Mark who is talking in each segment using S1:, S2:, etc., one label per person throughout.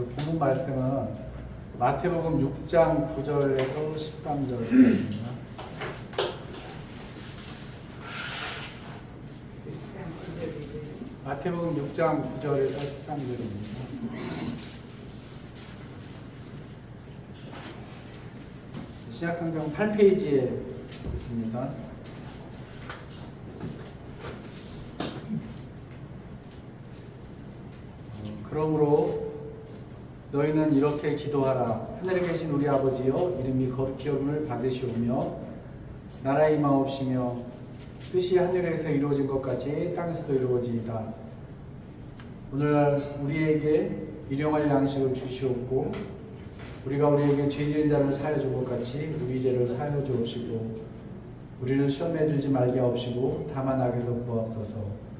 S1: 그 본문 말씀은 마태복음 6장 9절에서 13절입니다. 마태복음 6장 9절에서 13절입니다. 신약성경 8페이지에 있습니다. 그러므로 너희는 이렇게 기도하라. 하늘에 계신 우리 아버지여, 이름이 거룩히 여김을 받으시오며 나라의 임하옵시며 뜻이 하늘에서 이루어진 것 같이 땅에서도 이루어지이다. 오늘날 우리에게 일용할 양식을 주시옵고 우리가 우리에게 죄 지은 자를 사하여 준 것 같이 우리 죄를 사하여 주옵시고 우리를 시험에 들지 말게 하옵시고 다만 악에서 구하옵소서.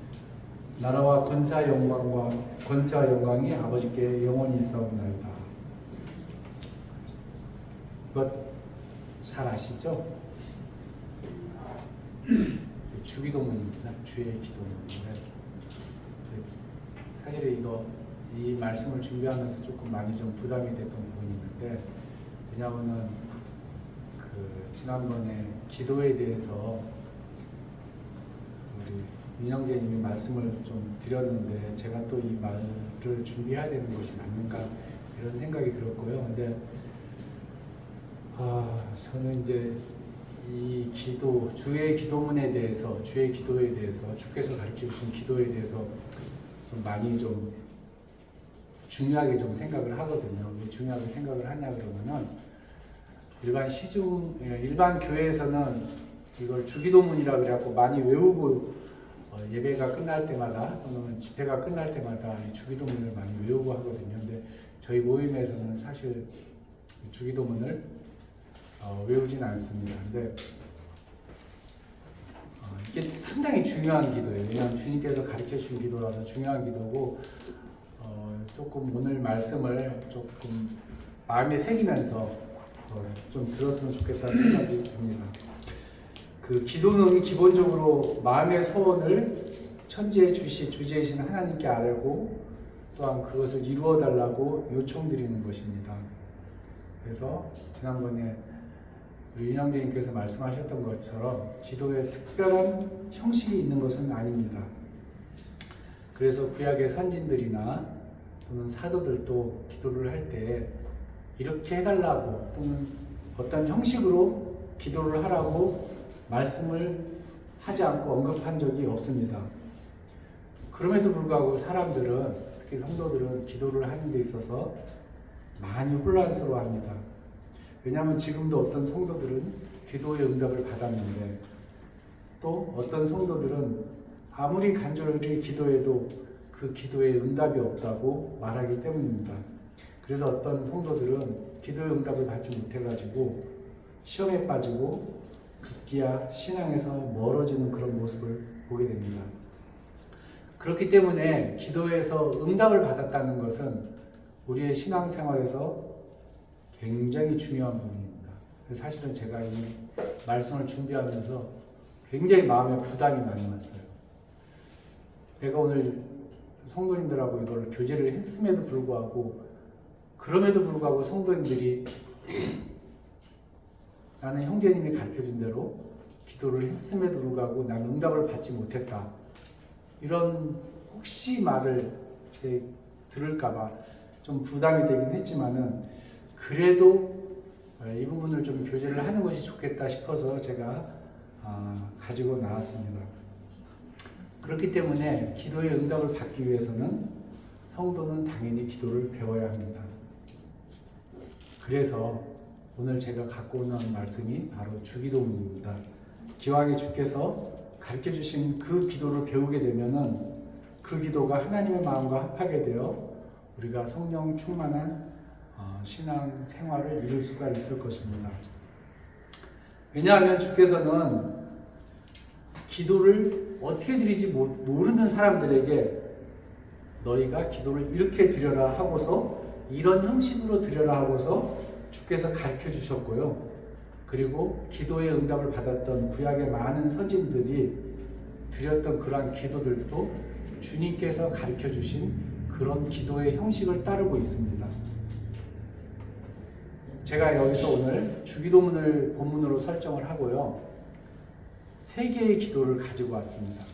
S1: 나라와 권세와 영광이 아버지께 영원히 있사옵나이다. 이것 잘 아시죠? 주기도문입니다. 주의 기도문. 사실 이 말씀을 준비하면서 조금 많이 좀 부담이 됐던 부분이 있는데, 왜냐하면은 지난번에 기도에 대해서 우리 윤영재님이 말씀을 좀 드렸는데 제가 또 이 말을 준비해야 되는 것이 맞는가 이런 생각이 들었고요. 근데 저는 이제 이 기도, 주의 기도문에 대해서, 주의 기도에 대해서, 주께서 가르쳐 주신 기도에 대해서 좀 많이 좀 중요하게 좀 생각을 하거든요. 왜 중요하게 생각을 하냐 그러면은 일반 교회에서는 이걸 주기도문이라 그래갖고 많이 외우고 예배가 끝날 때마다 또는 집회가 끝날 때마다 이 주기도문을 많이 외우고 하거든요. 근데 저희 모임에서는 사실 주기도문을 외우진 않습니다. 근데 이게 상당히 중요한 기도예요. 왜냐하면 주님께서 가르쳐 주신 기도라서 중요한 기도고, 조금 오늘 말씀을 조금 마음에 새기면서 좀 들었으면 좋겠다는 생각이 듭니다. 그 기도는 기본적으로 마음의 소원을 천지에 주제이신 하나님께 아뢰고 또한 그것을 이루어 달라고 요청드리는 것입니다. 그래서 지난번에 우리 윤영재님께서 말씀하셨던 것처럼 기도에 특별한 형식이 있는 것은 아닙니다. 그래서 구약의 선진들이나 또는 사도들도 기도를 할 때 이렇게 해달라고 또는 어떤 형식으로 기도를 하라고 말씀을 하지 않고 언급한 적이 없습니다. 그럼에도 불구하고 사람들은, 특히 성도들은 기도를 하는 데 있어서 많이 혼란스러워합니다. 왜냐하면 지금도 어떤 성도들은 기도의 응답을 받았는데 또 어떤 성도들은 아무리 간절히 기도해도 그 기도에 응답이 없다고 말하기 때문입니다. 그래서 어떤 성도들은 기도의 응답을 받지 못해가지고 시험에 빠지고 급기야 신앙에서 멀어지는 그런 모습을 보게 됩니다. 그렇기 때문에 기도에서 응답을 받았다는 것은 우리의 신앙생활에서 굉장히 중요한 부분입니다. 그래서 사실은 제가 이 말씀을 준비하면서 굉장히 마음에 부담이 많이 왔어요. 내가 오늘 성도님들하고 이걸 교제를 했음에도 불구하고, 그럼에도 불구하고 성도님들이 나는 형제님이 가르쳐준 대로 기도를 했음에도 불구하고 나는 응답을 받지 못했다, 이런 혹시 말을 들을까봐 좀 부담이 되긴 했지만은, 그래도 이 부분을 좀 교제를 하는 것이 좋겠다 싶어서 제가 가지고 나왔습니다. 그렇기 때문에 기도의 응답을 받기 위해서는 성도는 당연히 기도를 배워야 합니다. 그래서 오늘 제가 갖고 오는 말씀이 바로 주기도문입니다. 기왕에 주께서 가르쳐 주신 그 기도를 배우게 되면은 그 기도가 하나님의 마음과 합하게 되어 우리가 성령 충만한 신앙 생활을 이룰 수가 있을 것입니다. 왜냐하면 주께서는 기도를 어떻게 드리지 모르는 사람들에게 너희가 기도를 이렇게 드려라 하고서, 이런 형식으로 드려라 하고서 주께서 가르쳐 주셨고요. 그리고 기도의 응답을 받았던 구약의 많은 선진들이 드렸던 그러한 기도들도 주님께서 가르쳐 주신 그 그런 기도의 형식을 따르고 있습니다. 제가 여기서 오늘 주기도문을 본문으로 설정을 하고요. 3개의 기도를 가지고 왔습니다.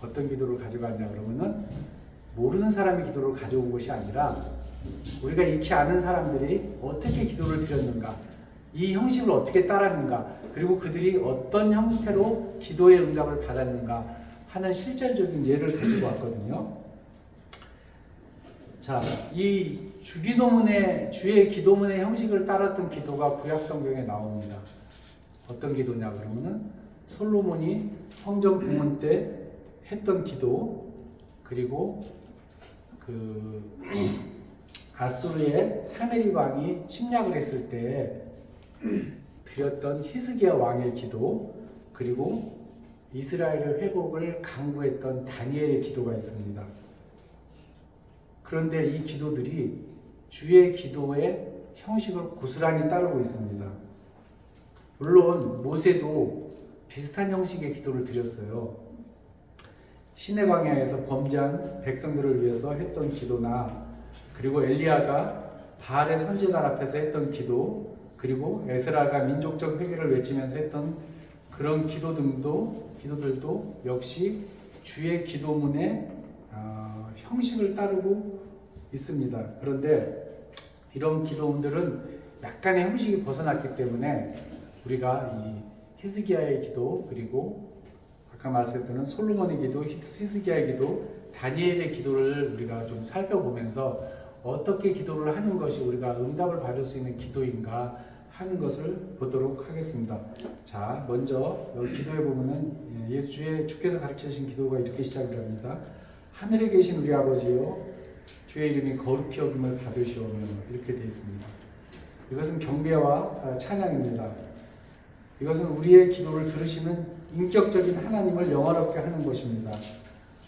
S1: 어떤 기도를 가지고 왔냐 그러면은 모르는 사람이 기도를 가져온 것이 아니라 우리가 익히 아는 사람들이 어떻게 기도를 드렸는가, 이 형식을 어떻게 따랐는가, 그리고 그들이 어떤 형태로 기도의 응답을 받았는가 하는 실질적인 예를 가지고 왔거든요. 자, 이 주의 기도문의 형식을 따랐던 기도가 구약 성경에 나옵니다. 어떤 기도냐 그러면은 솔로몬이 성전 봉헌 때 했던 기도, 그리고 아수르의 사네립 왕이 침략을 했을 때 드렸던 히스기야 왕의 기도, 그리고 이스라엘의 회복을 강구했던 다니엘의 기도가 있습니다. 그런데 이 기도들이 주의 기도의 형식을 고스란히 따르고 있습니다. 물론 모세도 비슷한 형식의 기도를 드렸어요. 시내 광야에서 범죄한 백성들을 위해서 했던 기도나, 그리고 엘리야가 바알의 선지자 앞에서 했던 기도, 그리고 에스라가 민족적 회개를 외치면서 했던 그런 기도들도 역시 주의 기도문의 형식을 따르고 있습니다. 그런데 이런 기도문들은 약간의 형식이 벗어났기 때문에 우리가 이 히스기야의 기도, 그리고 아까 말씀드린 솔로몬의 기도, 히스기야의 기도, 다니엘의 기도를 우리가 좀 살펴보면서 어떻게 기도를 하는 것이 우리가 응답을 받을 수 있는 기도인가 하는 것을 보도록 하겠습니다. 자, 먼저 여기 기도에 보면은 주께서 가르쳐 주신 기도가 이렇게 시작을 합니다. 하늘에 계신 우리 아버지여, 주의 이름이 거룩히 여김을 받으시오며, 이렇게 되어 있습니다. 이것은 경배와 찬양입니다. 이것은 우리의 기도를 들으시는 인격적인 하나님을 영화롭게 하는 것입니다.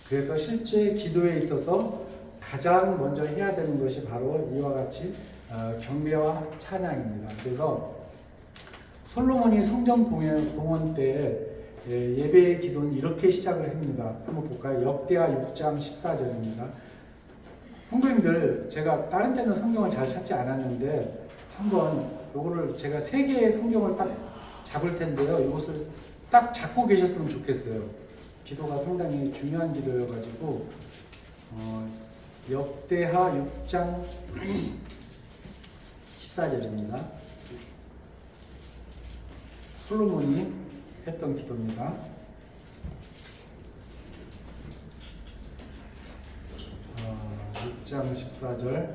S1: 그래서 실제 기도에 있어서 가장 먼저 해야 되는 것이 바로 이와 같이 경배와 찬양입니다. 그래서 솔로몬이 성전 봉헌 때 예배의 기도는 이렇게 시작을 합니다. 한번 볼까요? 역대하 6장 14절입니다. 성도님들, 제가 다른 때는 성경을 잘 찾지 않았는데 한번 요거를 제가 3개의 성경을 딱 잡을 텐데요. 이것을 딱 잡고 계셨으면 좋겠어요. 기도가 상당히 중요한 기도여가지고 역대하 6장 14절입니다. 솔로몬이 했던 기도입니다. 6장 14절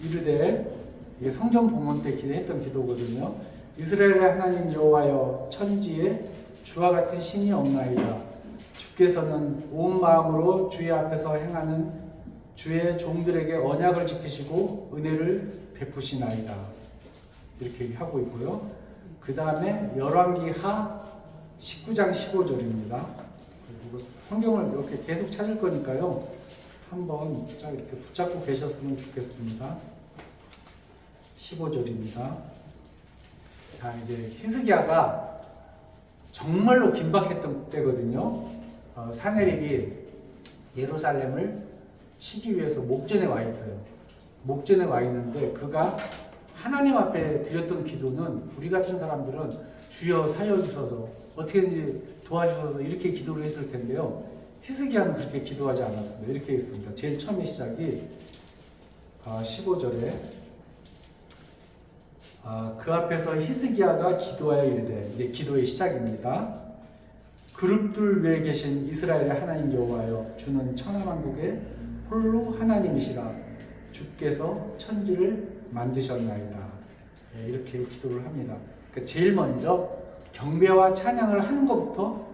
S1: 이르되, 이게 성전 봉헌 때 했던 기도거든요. 이스라엘의 하나님 여호와여, 천지에 주와 같은 신이 없나이다. 주께서는 온 마음으로 주의 앞에서 행하는 주의 종들에게 언약을 지키시고 은혜를 베푸시나이다. 이렇게 하고 있고요. 그 다음에 열왕기하 19장 15절입니다. 성경을 이렇게 계속 찾을 거니까요. 한번 쫙 이렇게 붙잡고 계셨으면 좋겠습니다. 15절입니다. 자, 이제 히스기야가 정말로 긴박했던 때거든요. 사네립이 예루살렘을 치기 위해서 목전에 와 있어요. 목전에 와 있는데 그가 하나님 앞에 드렸던 기도는 우리 같은 사람들은 주여 살려주셔서 어떻게든지 도와주셔서 이렇게 기도를 했을 텐데요. 히스기야는 그렇게 기도하지 않았습니다. 이렇게 있습니다. 제일 처음에 시작이 15절에 그 앞에서 히스기야가 기도하여 이르되, 이제 기도의 시작입니다. 그룹들 외에 계신 이스라엘의 하나님 여호와여, 주는 천하만국의 홀로 하나님이시라. 주께서 천지를 만드셨나이다. 이렇게 기도를 합니다. 그러니까 제일 먼저 경배와 찬양을 하는 것부터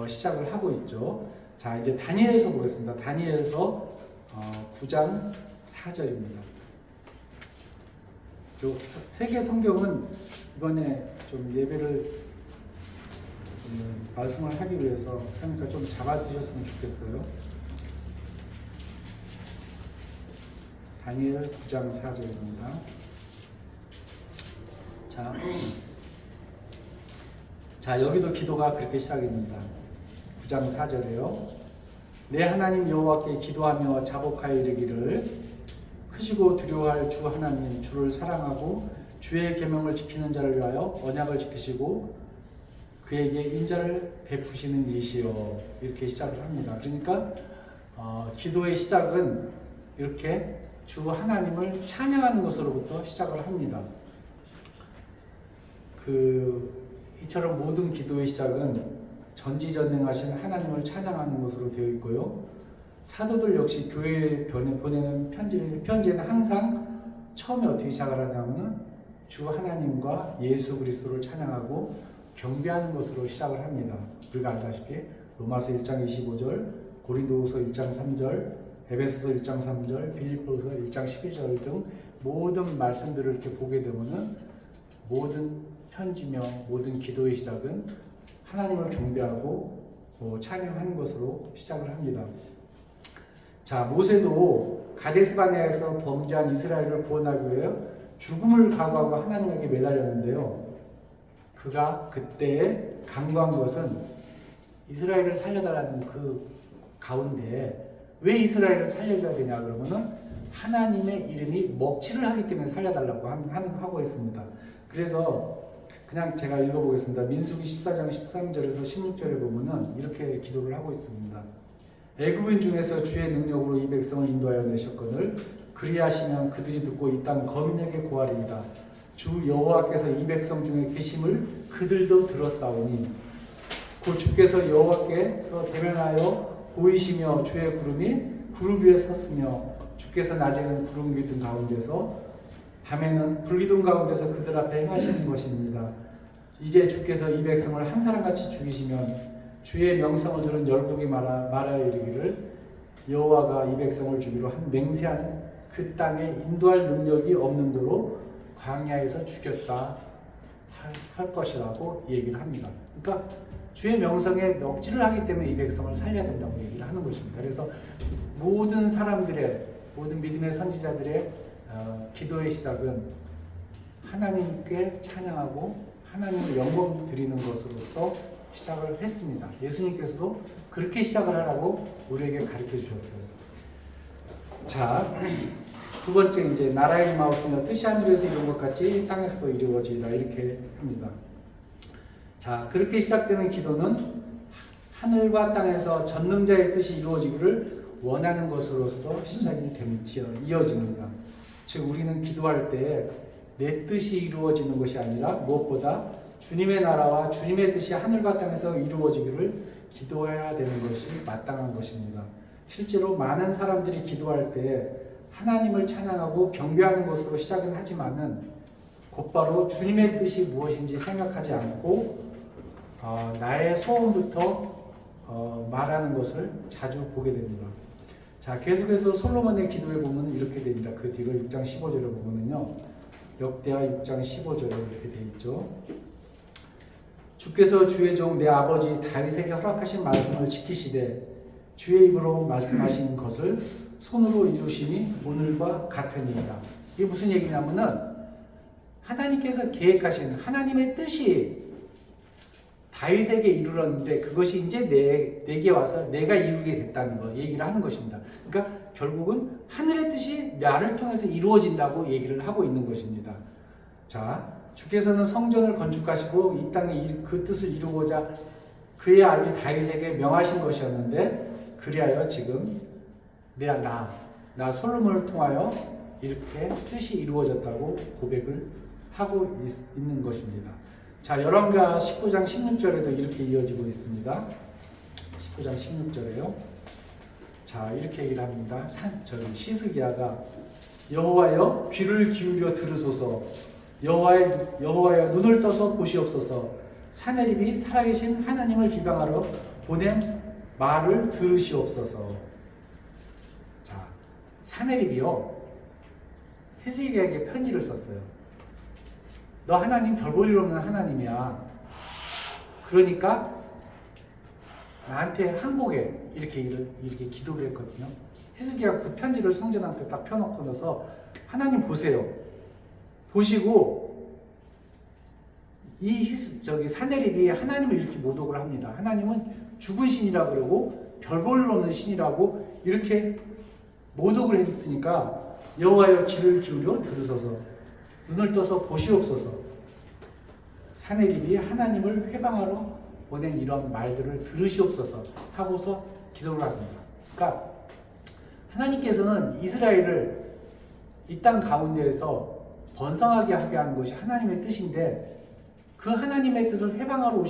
S1: 시작을 하고 있죠. 자, 이제 다니엘서 보겠습니다. 다니엘서 9장 4절입니다. 세계 성경은 이번에 좀 예배를 말씀을 하기 위해서 그러니까 좀 잡아주셨으면 좋겠어요. 다니엘 9장 4절입니다. 자, 여기도 기도가 그렇게 시작입니다. 9장 4절에요. 내 하나님 여호와께 기도하며 자복하여 이르기를 크시고 두려워할 주 하나님 주를 사랑하고 주의 계명을 지키는 자를 위하여 언약을 지키시고 그에게 인자를 베푸시는 이시여. 이렇게 시작을 합니다. 그러니까 기도의 시작은 이렇게 주 하나님을 찬양하는 것으로부터 시작을 합니다. 이처럼 모든 기도의 시작은 전지전능하신 하나님을 찬양하는 것으로 되어 있고요. 사도들 역시 교회에 보내는 편지는 항상 처음에 어떻게 시작을 하냐면은 주 하나님과 예수 그리스도를 찬양하고 경배하는 것으로 시작을 합니다. 우리가 알다시피 로마서 1장 25절, 고린도후서 1장 3절, 에베소서 1장 3절, 빌립보서 1장 12절 등 모든 말씀들을 이렇게 보게 되면은 모든 편지며 모든 기도의 시작은 하나님을 경배하고 찬양하는 것으로 시작을 합니다. 자, 모세도 가데스바네아에서 범죄한 이스라엘을 구원하기 위해 죽음을 각오하고 하나님에게 매달렸는데요. 그가 그때 간구한 것은 이스라엘을 살려달라는 그 가운데 왜 이스라엘을 살려줘야 되냐 그러면은 하나님의 이름이 먹칠을 하기 때문에 살려달라고 하고 있습니다. 그래서 그냥 제가 읽어보겠습니다. 민수기 14장 13절에서 16절에 보면은 이렇게 기도를 하고 있습니다. 애굽인 중에서 주의 능력으로 이 백성을 인도하여 내셨거늘 그리하시면 그들이 듣고 이 땅 거민에게 고하리이다. 주 여호와께서 이 백성 중에 계심을 그들도 들었사오니 곧 주께서 여호와께서 대면하여 보이시며 주의 구름이 구름 위에 섰으며 주께서 낮에는 구름 기둥 가운데서 밤에는 불기둥 가운데서 그들 앞에 행하시는 것입니다. 이제 주께서 이 백성을 한 사람같이 죽이시면 주의 명성을 들은 열국이 말하여 이르기를 여호와가 이 백성을 죽이러 한 맹세한 그 땅에 인도할 능력이 없는 도로 광야에서 죽였다 할 것이라고 얘기를 합니다. 그러니까 주의 명성에 멱질을 하기 때문에 이 백성을 살려야 된다고 얘기를 하는 것입니다. 그래서 모든 사람들의 모든 믿음의 선지자들의 기도의 시작은 하나님께 찬양하고 하나님을 영광 드리는 것으로서 시작을 했습니다. 예수님께서도 그렇게 시작을 하라고 우리에게 가르쳐 주셨어요. 자, 두 번째 이제 나라의 임하옵시며 뜻이 하늘에서 이룬 것 같이 땅에서도 이루어지리라 이렇게 합니다. 자, 그렇게 시작되는 기도는 하늘과 땅에서 전능자의 뜻이 이루어지기를 원하는 것으로서 시작이 이어집니다. 즉 우리는 기도할 때 내 뜻이 이루어지는 것이 아니라 무엇보다 주님의 나라와 주님의 뜻이 하늘과 땅에서 이루어지기를 기도해야 되는 것이 마땅한 것입니다. 실제로 많은 사람들이 기도할 때 하나님을 찬양하고 경배하는 것으로 시작은 하지만은 곧바로 주님의 뜻이 무엇인지 생각하지 않고 나의 소원부터 말하는 것을 자주 보게 됩니다. 자, 계속해서 솔로몬의 기도에 보면 이렇게 됩니다. 그 뒤로 6장 15절에 보면은요. 역대하 6장 15절에 이렇게 되어 있죠. 주께서 주의 종 내 아버지 다윗에게 허락하신 말씀을 지키시되 주의 입으로 말씀하신 것을 손으로 이루시니 오늘과 같으니이다. 이게 무슨 얘기냐면은 하나님께서 계획하신 하나님의 뜻이 다윗에게 이르렀는데 그것이 이제 내게 와서 내가 이루게 됐다는 거 얘기를 하는 것입니다. 그러니까 결국은 하늘의 뜻이 나를 통해서 이루어진다고 얘기를 하고 있는 것입니다. 자, 주께서는 성전을 건축하시고 이 땅에 그 뜻을 이루고자 그의 아비 다윗에게 명하신 것이었는데 그리하여 지금 나 솔로몬을 통하여 이렇게 뜻이 이루어졌다고 고백을 하고 있는 것입니다. 자, 열왕기하 19장 16절에도 이렇게 이어지고 있습니다. 19장 16절에요. 자, 이렇게 얘기를 합니다. 시스기야가 여호와여 귀를 기울여 들으소서 여호와여 눈을 떠서 보시옵소서 사내립이 살아계신 하나님을 비방하러 보낸 말을 들으시옵소서. 자, 사내립이요 히스기야에게 편지를 썼어요. 너 하나님 별 볼 일 없는 하나님이야. 그러니까 나한테 항복해. 이렇게 기도를 했거든요. 히스기야가 그 편지를 성전한테 딱 펴놓고 나서 하나님 보세요. 보시고 사내립이 하나님을 이렇게 모독을 합니다. 하나님은 죽은 신이라 그러고 별 볼 일 없는 신이라고 이렇게 모독을 했으니까 여호와여 귀를 기울여 들으소서 눈을 떠서 보시옵소서. 사내립이 하나님을 회방하러 보낸 이런 말들을 들으시옵소서 하고서 기도를 합니다. 그러니까 하나님께서는 이스라엘을 이 땅 가운데에서 번성하게 하게 하는 것이 하나님의 뜻인데 그 하나님의 뜻을 회방하러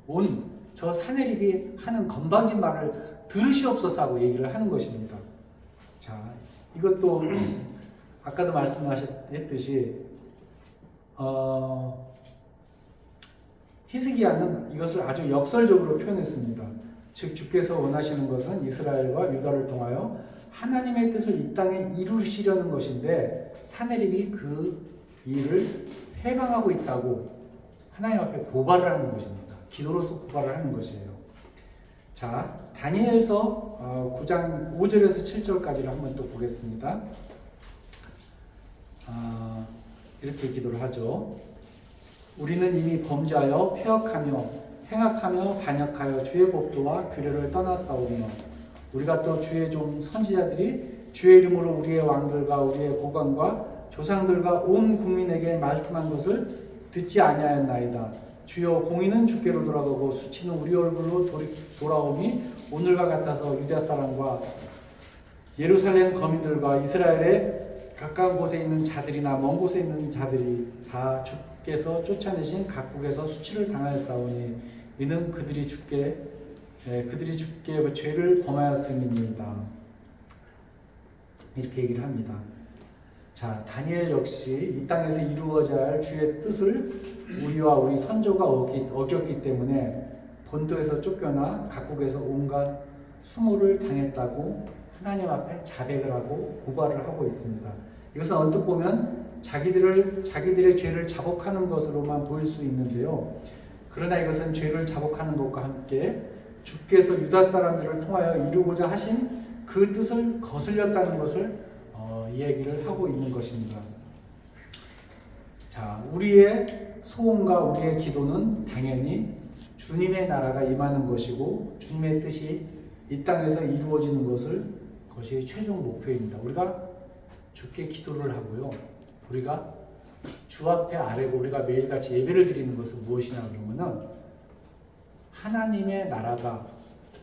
S1: 온 저 사내립이 하는 건방진 말을 들으시옵소서 하고 얘기를 하는 것입니다. 자, 이것도 아까도 말씀하셨듯이 히스기야는 이것을 아주 역설적으로 표현했습니다. 즉 주께서 원하시는 것은 이스라엘과 유다를 통하여 하나님의 뜻을 이 땅에 이루시려는 것인데 사내립이 그 일을 회방하고 있다고 하나님 앞에 고발을 하는 것입니다. 기도로서 고발을 하는 것이에요. 자, 다니엘서 9장 5절에서 7절까지를 한번 또 보겠습니다. 이렇게 기도를 하죠. 우리는 이미 범죄하여 폐역하며 행악하며 반역하여 주의 법도와 규례를 떠났사오며 우리가 또 주의 종 선지자들이 주의 이름으로 우리의 왕들과 우리의 고관과 조상들과 온 국민에게 말씀한 것을 듣지 아니하였나이다. 주여 공의는 주께로 돌아가고 수치는 우리 얼굴로 돌아오니 오늘과 같아서 유다 사람과 예루살렘 거민들과 이스라엘의 가까운 곳에 있는 자들이나 먼 곳에 있는 자들이 다 주께서 쫓아내신 각국에서 수치를 당하였사오니 이는 그들이 주께 죄를 범하였음이니이다. 이렇게 얘기를 합니다. 자, 다니엘 역시 이 땅에서 이루어져야 할 주의 뜻을 우리와 우리 선조가 어겼기 때문에 본토에서 쫓겨나 각국에서 온갖 수모를 당했다고 하나님 앞에 자백을 하고 고발을 하고 있습니다. 이것은 언뜻 보면 자기들의 죄를 자복하는 것으로만 보일 수 있는데요. 그러나 이것은 죄를 자복하는 것과 함께 주께서 유다 사람들을 통하여 이루고자 하신 그 뜻을 거슬렸다는 것을 이야기를 하고 있는 것입니다. 자, 우리의 소원과 우리의 기도는 당연히 주님의 나라가 임하는 것이고 주님의 뜻이 이 땅에서 이루어지는 것이 최종 목표입니다. 우리가 주께 기도를 하고요. 우리가 주 앞에 아뢰고 우리가 매일같이 예배를 드리는 것은 무엇이냐 그러면은 하나님의 나라가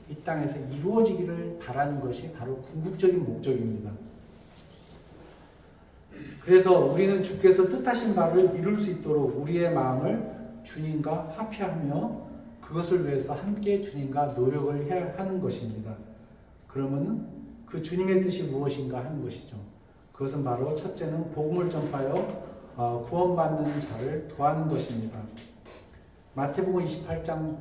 S1: 이 땅에서 이루어지기를 바라는 것이 바로 궁극적인 목적입니다. 그래서 우리는 주께서 뜻하신 바를 이룰 수 있도록 우리의 마음을 주님과 합해하며 그것을 위해서 함께 주님과 노력을 해야 하는 것입니다. 그러면 그 주님의 뜻이 무엇인가 하는 것이죠. 그것은 바로 첫째는 복음을 전파하여 구원받는 자를 도하는 것입니다. 마태복음 28장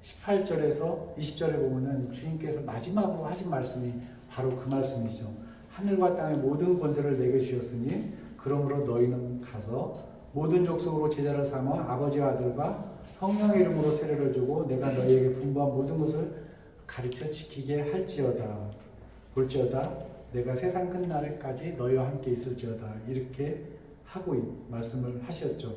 S1: 18절에서 20절에 보면은 주님께서 마지막으로 하신 말씀이 바로 그 말씀이죠. 하늘과 땅의 모든 권세를 내게 주셨으니 그러므로 너희는 가서 모든 족속으로 제자를 삼아 아버지와 아들과 성령의 이름으로 세례를 주고 내가 너희에게 분부한 모든 것을 가르쳐 지키게 할지어다. 볼지어다 내가 세상 끝날까지 너희와 함께 있을지어다. 이렇게 하고 말씀을 하셨죠.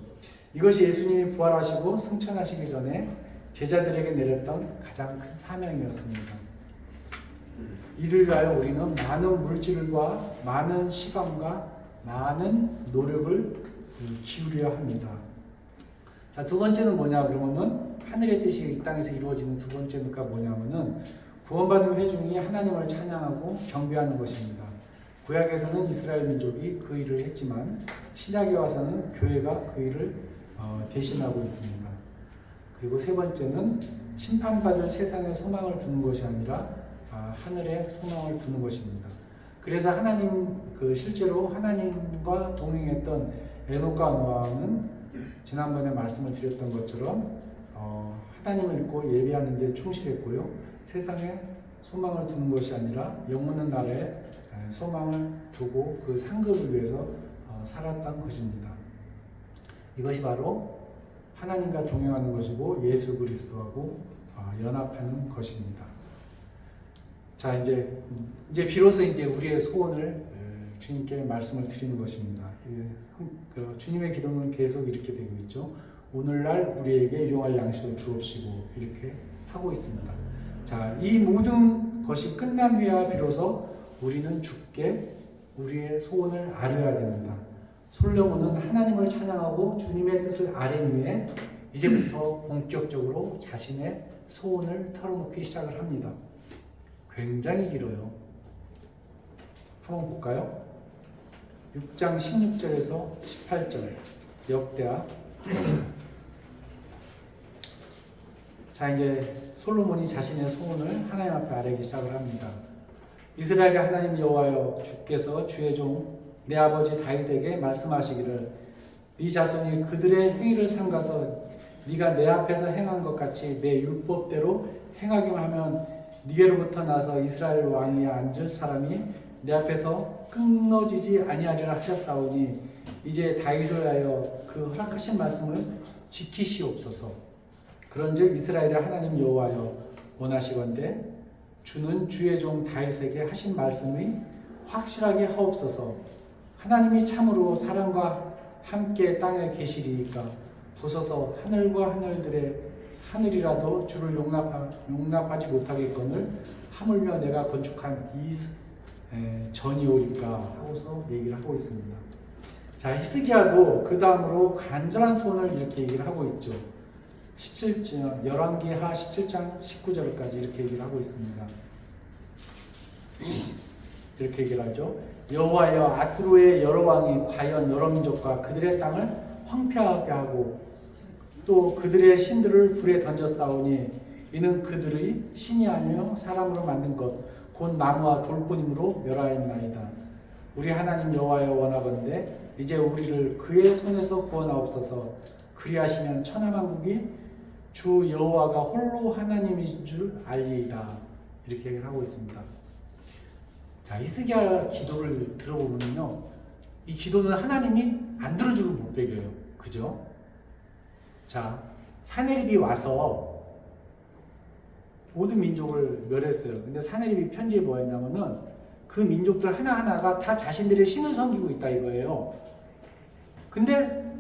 S1: 이것이 예수님이 부활하시고 승천하시기 전에 제자들에게 내렸던 가장 큰 사명이었습니다. 이를 위하여 우리는 많은 물질과 많은 시간과 많은 노력을 기울여야 합니다. 자, 두 번째는 뭐냐 그러면은 하늘의 뜻이 이 땅에서 이루어지는 두 번째가 뭐냐면은 구원받은 회중이 하나님을 찬양하고 경배하는 것입니다. 구약에서는 이스라엘 민족이 그 일을 했지만 신약에 와서는 교회가 그 일을 대신하고 있습니다. 그리고 세 번째는 심판받을 세상에 소망을 두는 것이 아니라 하늘에 소망을 두는 것입니다. 그래서 실제로 하나님과 동행했던 에녹과 노아는 지난번에 말씀을 드렸던 것처럼 하나님을 믿고 예배하는 데 충실했고요. 세상에 소망을 두는 것이 아니라 영원한 나라에 소망을 두고 그 상급을 위해서 살았던 것입니다. 이것이 바로 하나님과 동행하는 것이고 예수 그리스도하고 연합하는 것입니다. 자, 이제 비로소 이제 우리의 소원을 주님께 말씀을 드리는 것입니다. 주님의 기도는 계속 이렇게 되고 있죠. 오늘날 우리에게 일용할 양식을 주옵시고 이렇게 하고 있습니다. 자, 자, 이 모든 것이 끝난 후에야 비로소 우리는 주께 우리의 소원을 아뢰어야 됩니다. 솔로몬은 하나님을 찬양하고 주님의 뜻을 아뢰는 후에 이제부터 본격적으로 자신의 소원을 털어놓기 시작을 합니다. 굉장히 길어요. 한번 볼까요? 6장 16절에서 18절 역대하. 자, 이제 솔로몬이 자신의 소원을 하나님 앞에 아뢰기 시작을 합니다. 이스라엘의 하나님 여호와여, 주께서 주의 종 내 아버지 다윗에게 말씀하시기를 네 자손이 그들의 행위를 삼가서 네가 내 앞에서 행한 것 같이 내 율법대로 행하기만 하면 네게로부터 나서 이스라엘 왕위에 앉을 사람이 내 앞에서 끊어지지 아니하리라 하셨사오니 이제 다윗을 위하여 그 허락하신 말씀을 지키시옵소서. 그런즉 이스라엘의 하나님 여호와여, 원하시건대 주는 주의 종 다윗에게 하신 말씀이 확실하게 하옵소서. 하나님이 참으로 사람과 함께 땅에 계시리이까 부서서 하늘과 하늘들의 하늘이라도 주를 용납하지 못하겠거늘 하물며 내가 건축한 이 전이오리까 하고서 얘기를 하고 있습니다. 자, 히스기야도 그 다음으로 간절한 소원을 이렇게 얘기를 하고 있죠. 17장 열왕기하 17장 19절까지 이렇게 얘기를 하고 있습니다. 이렇게 얘기를 하죠. 여호와여, 아스루의 여러 왕이 과연 여러 민족과 그들의 땅을 황폐하게 하고 또 그들의 신들을 불에 던졌사오니 이는 그들의 신이 아니요 사람으로 만든 것 곧 나무와 돌뿐이므로 멸하였나이다. 우리 하나님 여호와여, 원하건대 이제 우리를 그의 손에서 구원하옵소서. 그리하시면 천하만국이 주 여호와가 홀로 하나님인 줄 알리이다. 이렇게 얘기를 하고 있습니다. 자, 히스기야 기도를 들어보면요, 이 기도는 하나님이 안 들어주고 못 베겨요. 그죠? 자, 사내립이 와서 모든 민족을 멸했어요. 근데 사내립이 편지에 뭐였냐면은 그 민족들 하나하나가 다 자신들의 신을 섬기고 있다 이거예요. 근데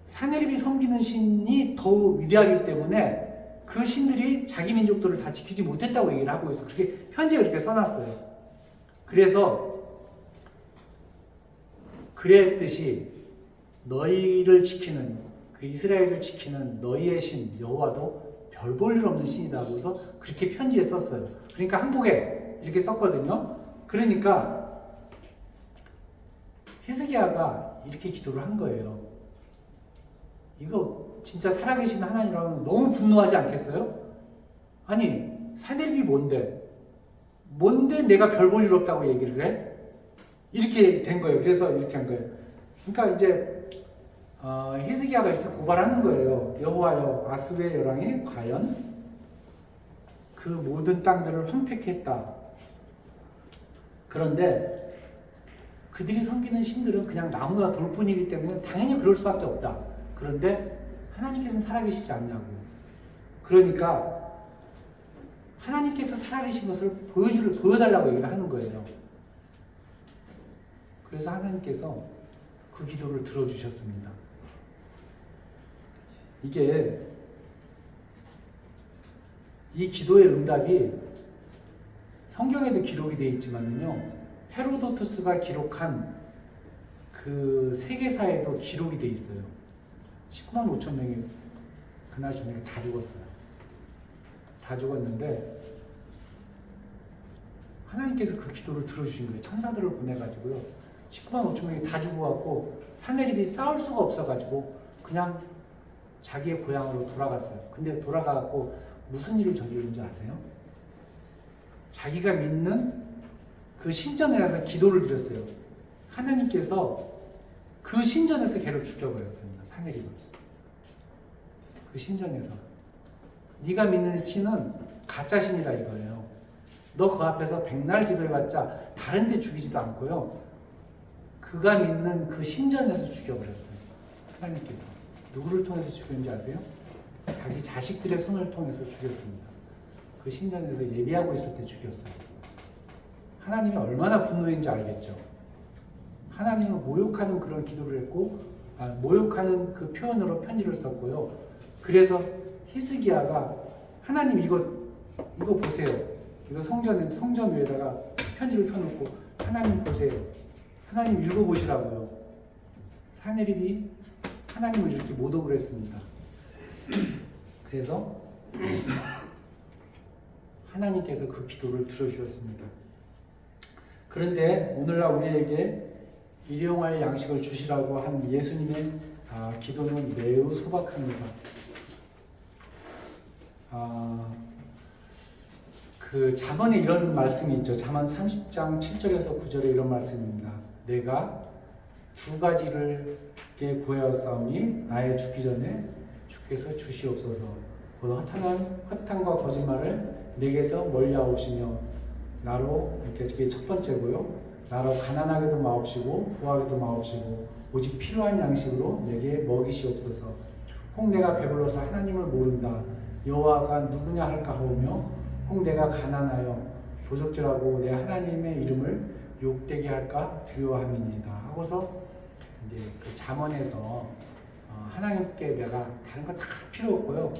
S1: 사내립이 섬기는 신이 더욱 위대하기 때문에 그 신들이 자기 민족들을 다 지키지 못했다고 얘기를 하고 있어요. 그게 편지에 그렇게 써놨어요. 그래서 그랬듯이 너희를 지키는, 그 이스라엘을 지키는 너희의 신 여호와도 별 볼 일 없는 신이다 하고서 그렇게 편지에 썼어요. 그러니까 한복에 이렇게 썼거든요. 그러니까 히스기야가 이렇게 기도를 한 거예요. 이거 진짜 살아계신 하나님이라면 너무 분노하지 않겠어요? 아니, 사내립이 뭔데 내가 별 볼 일 없다고 얘기를 해? 이렇게 된 거예요. 그래서 이렇게 한 거예요. 그러니까 이제 히스기야가 이렇게 고발하는 거예요. 여호와여, 아스루의 여왕이 과연 그 모든 땅들을 황폐케 했다. 그런데 그들이 섬기는 신들은 그냥 나무와 돌뿐이기 때문에 당연히 그럴 수밖에 없다. 그런데 하나님께서는 살아계시지 않냐고. 그러니까 하나님께서 살아계신 것을 보여달라고 얘기를 하는 거예요. 그래서 하나님께서 그 기도를 들어주셨습니다. 이게 이 기도의 응답이 성경에도 기록이 되어 있지만요, 헤로도투스가 기록한 그 세계사에도 기록이 되어 있어요. 19만 5천 명이 그날 저녁에 다 죽었어요. 다 죽었는데 하나님께서 그 기도를 들어주신 거예요. 천사들을 보내가지고요, 19만 5천 명이 다 죽어갖고 사내립이 싸울 수가 없어가지고 그냥 자기의 고향으로 돌아갔어요. 근데 돌아가갖고 무슨 일을 저지른 줄 아세요? 자기가 믿는 그 신전에 가서 기도를 드렸어요. 하나님께서 그 신전에서 걔를 죽여버렸습니다. 사내립을. 그 신전에서. 네가 믿는 신은 가짜 신이다 이거예요. 너 그 앞에서 백날 기도해봤자 다른 데 죽이지도 않고요, 그가 믿는 그 신전에서 죽여버렸어요. 하나님께서. 누구를 통해서 죽였는지 아세요? 자기 자식들의 손을 통해서 죽였습니다. 그 신전에서 예비하고 있을 때 죽였어요. 하나님이 얼마나 분노인지 알겠죠? 하나님을 모욕하는 그런 기도를 했고, 모욕하는 그 표현으로 편지를 썼고요. 그래서 히스기야가 하나님 이거 보세요. 이거 성전 위에다가 편지를 펴놓고 하나님 보세요. 하나님 읽어보시라고요. 사내립이 하나님을 이렇게 모독을 했습니다. 그래서 하나님께서 그 기도를 들어주셨습니다. 그런데 오늘날 우리에게 일용할 양식을 주시라고 한 예수님의 기도는 매우 소박합니다. 그 잠언에 이런 말씀이 있죠. 잠언 30장 7절에서 9절에 이런 말씀입니다. 내가 두 가지를 주께 구하였사오니 나의 죽기 전에 주께서 주시옵소서. 곧 허탄과 거짓말을 내게서 멀리하옵시며 나로 이게 첫 번째고요. 나로 가난하게도 마옵시고 부하게도 마옵시고 오직 필요한 양식으로 내게 먹이시옵소서. 혹 내가 배불러서 하나님을 모른다. 여호와가 누구냐 할까 하오며 혹 내가 가난하여 도적질하고 내 하나님의 이름을 욕되게 할까 두려워함이니이다. 하고서 이제 그 잠언에서 하나님께 내가 다른 거 다 필요 없고요.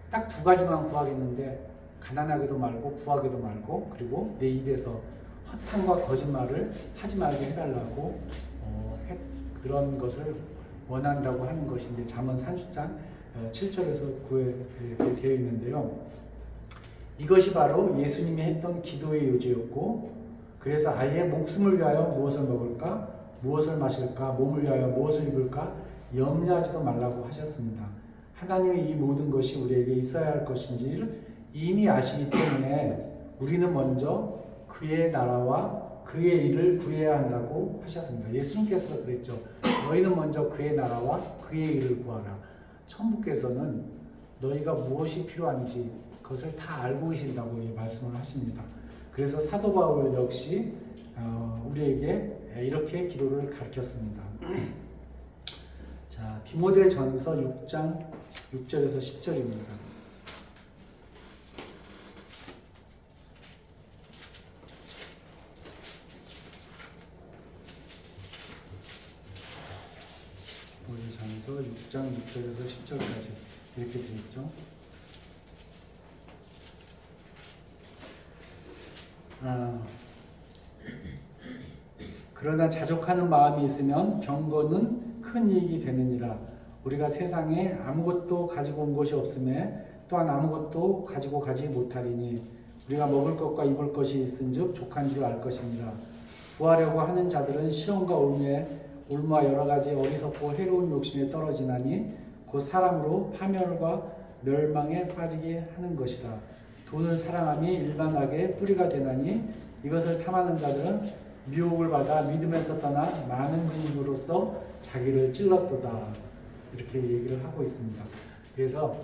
S1: 딱 두 가지만 구하겠는데 가난하게도 말고 부하게도 말고 그리고 내 입에서 허탄과 거짓말을 하지 말게 해달라고 그런 것을 원한다고 하는 것이 이제 잠언 30장 7절에서 9에 되어 있는데요. 이것이 바로 예수님이 했던 기도의 요지였고 그래서 아예 목숨을 위하여 무엇을 먹을까? 무엇을 마실까? 몸을 위하여 무엇을 입을까? 염려하지도 말라고 하셨습니다. 하나님의 이 모든 것이 우리에게 있어야 할 것인지를 이미 아시기 때문에 우리는 먼저 그의 나라와 그의 일을 구해야 한다고 하셨습니다. 예수님께서도 그랬죠. 너희는 먼저 그의 나라와 그의 일을 구하라. 천부께서는 너희가 무엇이 필요한지 그것을 다 알고 계신다고 말씀을 하십니다. 그래서 사도 바울 역시 우리에게 이렇게 기도를 가르쳤습니다. 자, 디모데전서 6장 6절에서 10절입니다. 디모데전서 6장 6절에서 10절까지 이렇게 되어 있죠. 그러나 자족하는 마음이 있으면 병거는 큰 이익이 되느니라. 우리가 세상에 아무것도 가지고 온 것이 없음에 또한 아무것도 가지고 가지 못하리니 우리가 먹을 것과 입을 것이 있은즉 족한 줄 알 것이니라. 구하려고 하는 자들은 시험과 올무와 여러 가지 어리석고 해로운 욕심에 떨어지나니 곧 사람으로 파멸과 멸망에 빠지게 하는 것이다. 돈을 사랑함이 일반하게 뿌리가 되나니 이것을 탐하는 자들은 미혹을 받아 믿음에서 떠나 많은 근심으로써 자기를 찔렀도다. 이렇게 얘기를 하고 있습니다. 그래서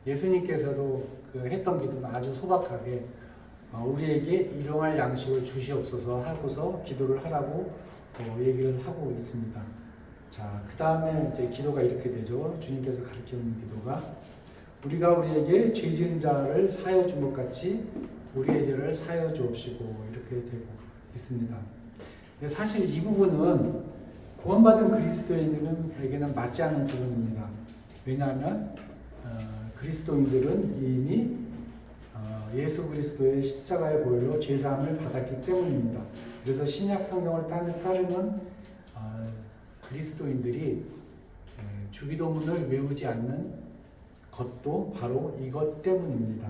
S1: 예수님께서도 그 했던 기도는 아주 소박하게 우리에게 일용할 양식을 주시옵소서 하고서 기도를 하라고 얘기를 하고 있습니다. 자, 그 다음에 이제 기도가 이렇게 되죠. 주님께서 가르치는 기도가 우리가 우리에게 죄 지은 자를 사하여 준 것 같이 우리의 죄를 사하여 주옵시고 이렇게 되고 있습니다. 근데 사실 이 부분은 구원받은 그리스도인들에게는 맞지 않는 부분입니다. 왜냐하면 그리스도인들은 이미 예수 그리스도의 십자가의 보혈로 죄사함을 받았기 때문입니다. 그래서 신약 성경을 따르는 그리스도인들이 주기도문을 외우지 않는 것도 바로 이것 때문입니다.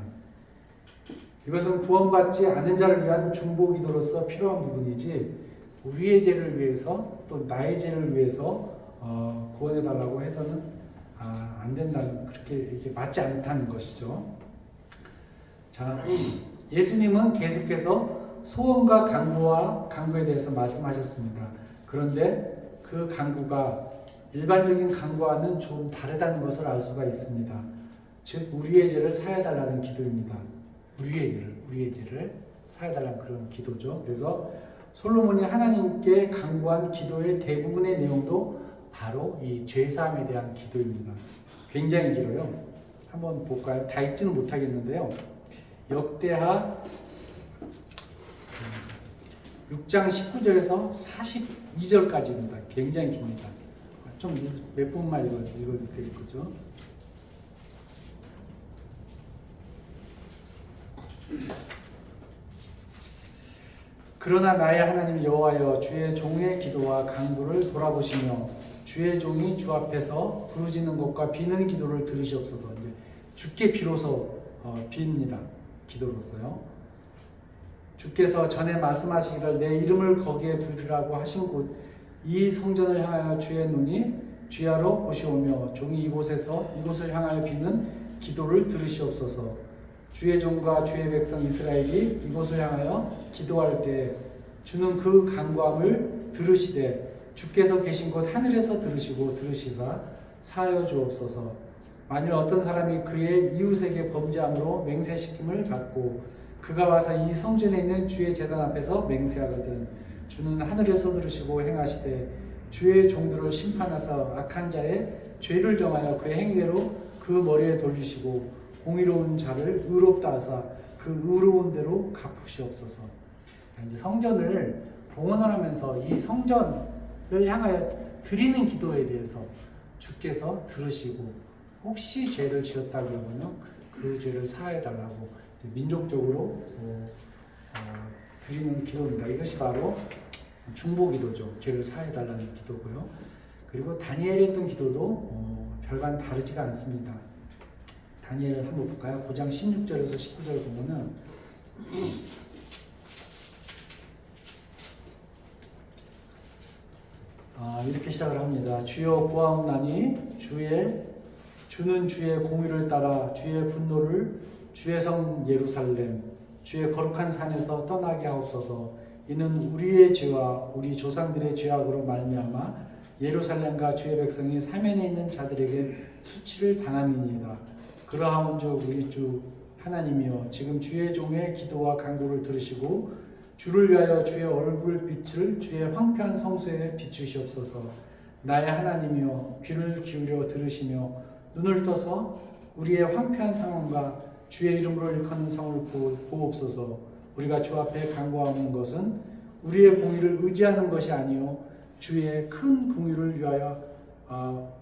S1: 이것은 구원받지 않은 자를 위한 중보기도로서 필요한 부분이지 우리의 죄를 위해서 또 나의 죄를 위해서 구원해달라고 해서는 안 된다는 그렇게 이게 맞지 않다는 것이죠. 자, 예수님은 계속해서 소원과 간구에 대해서 말씀하셨습니다. 그런데 그 간구가 일반적인 간구와는 좀 다르다는 것을 알 수가 있습니다. 즉 우리의 죄를 사해달라는 기도입니다. 우리의 죄를 사해달라는 그런 기도죠. 그래서 솔로몬이 하나님께 간구한 기도의 대부분의 내용도 바로 이 죄사함에 대한 기도입니다. 굉장히 길어요. 한번 볼까요? 다 읽지는 못하겠는데요. 역대하 6장 19절에서 42절까지입니다. 굉장히 깁니다. 좀 몇 분만 읽어드릴 거죠. 그러나 나의 하나님 여호와여, 주의 종의 기도와 간구를 돌아보시며 주의 종이 주 앞에서 부르짖는 것과 비는 기도를 들으시옵소서. 이제 주께 비로소 빕니다. 기도로서요. 주께서 전에 말씀하시기를 내 이름을 거기에 두리라고 하신 곳 이 성전을 향하여 주의 눈이 주야로 보시오며 종이 이곳을 향하여 비는 기도를 들으시옵소서. 주의 종과 주의 백성 이스라엘이 이곳을 향하여 기도할 때 주는 그 간구함을 들으시되 주께서 계신 곳 하늘에서 들으시사 사하여 주옵소서. 만일 어떤 사람이 그의 이웃에게 범죄함으로 맹세시킴을 받고 그가 와서 이 성전에 있는 주의 제단 앞에서 맹세하거든 주는 하늘에서 들으시고 행하시되 주의 종들을 심판하사 악한 자의 죄를 정하여 그의 행위대로 그 머리에 돌리시고 공의로운 자를 의롭다 하사 그 의로운 대로 갚으시옵소서. 이제 성전을 봉헌을 하면서 이 성전을 향하여 드리는 기도에 대해서 주께서 들으시고 혹시 죄를 지었다 그러면 그 죄를 사해 달라고 민족적으로 드리는 기도입니다. 이것이 바로 중보기도죠. 죄를 사해 달라는 기도고요. 그리고 다니엘이 했던 기도도 별반 다르지가 않습니다. 다니엘을 한번 볼까요? 9장 16절에서 19절 보면은 이렇게 시작을 합니다. 주여 구하옵나니 주는 주의 공의를 따라 주의 분노를 주의 성 예루살렘 주의 거룩한 산에서 떠나게 하옵소서. 이는 우리의 죄와 우리 조상들의 죄악으로 말미암아 예루살렘과 주의 백성이 사면에 있는 자들에게 수치를 당함이니이다. 그러하온즉 우리 주 하나님이여 지금 주의 종의 기도와 간구를 들으시고 주를 위하여 주의 얼굴빛을 주의 황폐한 성소에 비추시옵소서. 나의 하나님이여 귀를 기울여 들으시며 눈을 떠서 우리의 황폐한 상황과 주의 이름으로 일컫는 성을 보옵소서. 우리가 주 앞에 간구하는 것은 우리의 공의를 의지하는 것이 아니요 주의 큰 공의를 위하여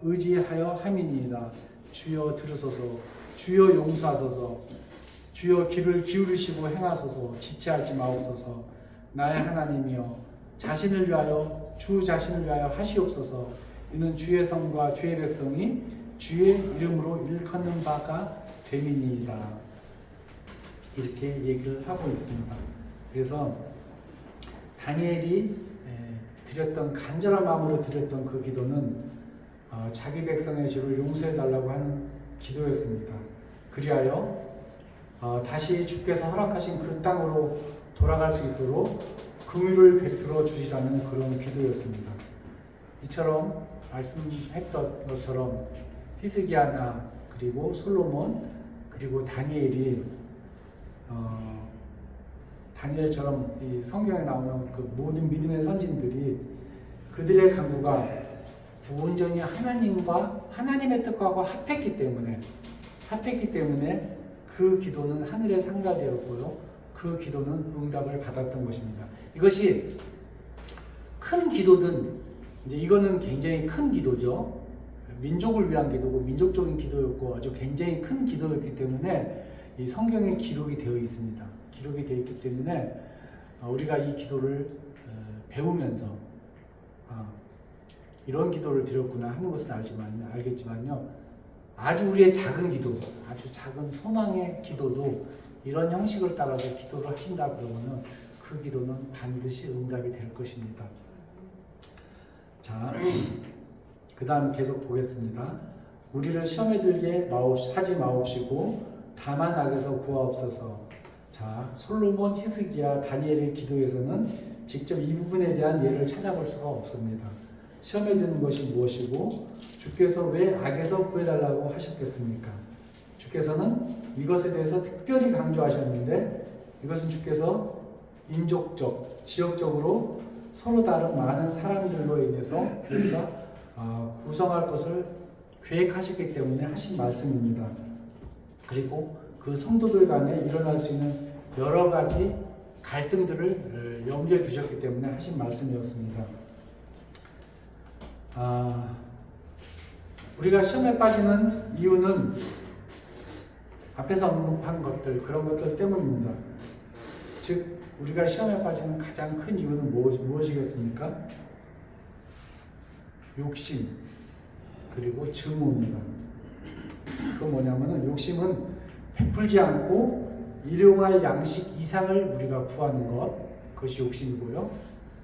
S1: 의지하여 함이니이다. 주여 들으소서. 주여 용서하소서. 주여 귀를 기울이시고 행하소서. 지체하지 마옵소서. 나의 하나님이여 자신을 위하여 주 자신을 위하여 하시옵소서. 이는 주의 성과 주의 백성이 주의 이름으로 일컫는 바가 됨이니이다. 이렇게 얘기를 하고 있습니다. 그래서 다니엘이 드렸던 간절한 마음으로 드렸던 그 기도는 자기 백성의 죄를 용서해 달라고 하는 기도였습니다. 그리하여 다시 주께서 허락하신 그 땅으로 돌아갈 수 있도록 긍휼을 베풀어 주시라는 그런 기도였습니다. 이처럼 말씀했던 것처럼 히스기야나 그리고 솔로몬 그리고 다니엘이 다니엘처럼 이 성경에 나오는 그 모든 믿음의 선진들이 그들의 간구가 온전히 하나님의 뜻과 합했기 때문에 그 기도는 하늘에 상달되었고요. 그 기도는 응답을 받았던 것입니다. 이것이 큰 기도든 이제 이거는 굉장히 큰 기도죠. 민족을 위한 기도고 민족적인 기도였고 아주 굉장히 큰 기도였기 때문에 이 성경에 기록이 되어 있습니다. 기록이 되어 있기 때문에 우리가 이 기도를 배우면서 이런 기도를 드렸구나 하는 것은 알겠지만요. 아주 우리의 작은 기도, 아주 작은 소망의 기도도 이런 형식을 따라서 기도를 하신다 그러면은 그 기도는 반드시 응답이 될 것입니다. 자, 그 다음 계속 보겠습니다. 우리를 시험에 들게 하지 마옵시고 다만 악에서 구하옵소서. 자, 솔로몬, 히스기야, 다니엘의 기도에서는 직접 이 부분에 대한 예를 찾아볼 수가 없습니다. 시험에 드는 것이 무엇이고 주께서 왜 악에서 구해달라고 하셨겠습니까? 주께서는 이것에 대해서 특별히 강조하셨는데 이것은 주께서 민족적, 지역적으로 서로 다른 많은 사람들로 인해서 우리가 구성할 것을 계획하셨기 때문에 하신 말씀입니다. 그리고 그 성도들 간에 일어날 수 있는 여러 가지 갈등들을 염두에 두셨기 때문에 하신 말씀이었습니다. 우리가 시험에 빠지는 이유는 앞에서 언급한 것들, 그런 것들 때문입니다. 즉 우리가 시험에 빠지는 가장 큰 이유는 무엇이겠습니까? 욕심 그리고 증오입니다. 그 뭐냐면은 욕심은 베풀지 않고 일용할 양식 이상을 우리가 구하는 것, 그것이 욕심이고요.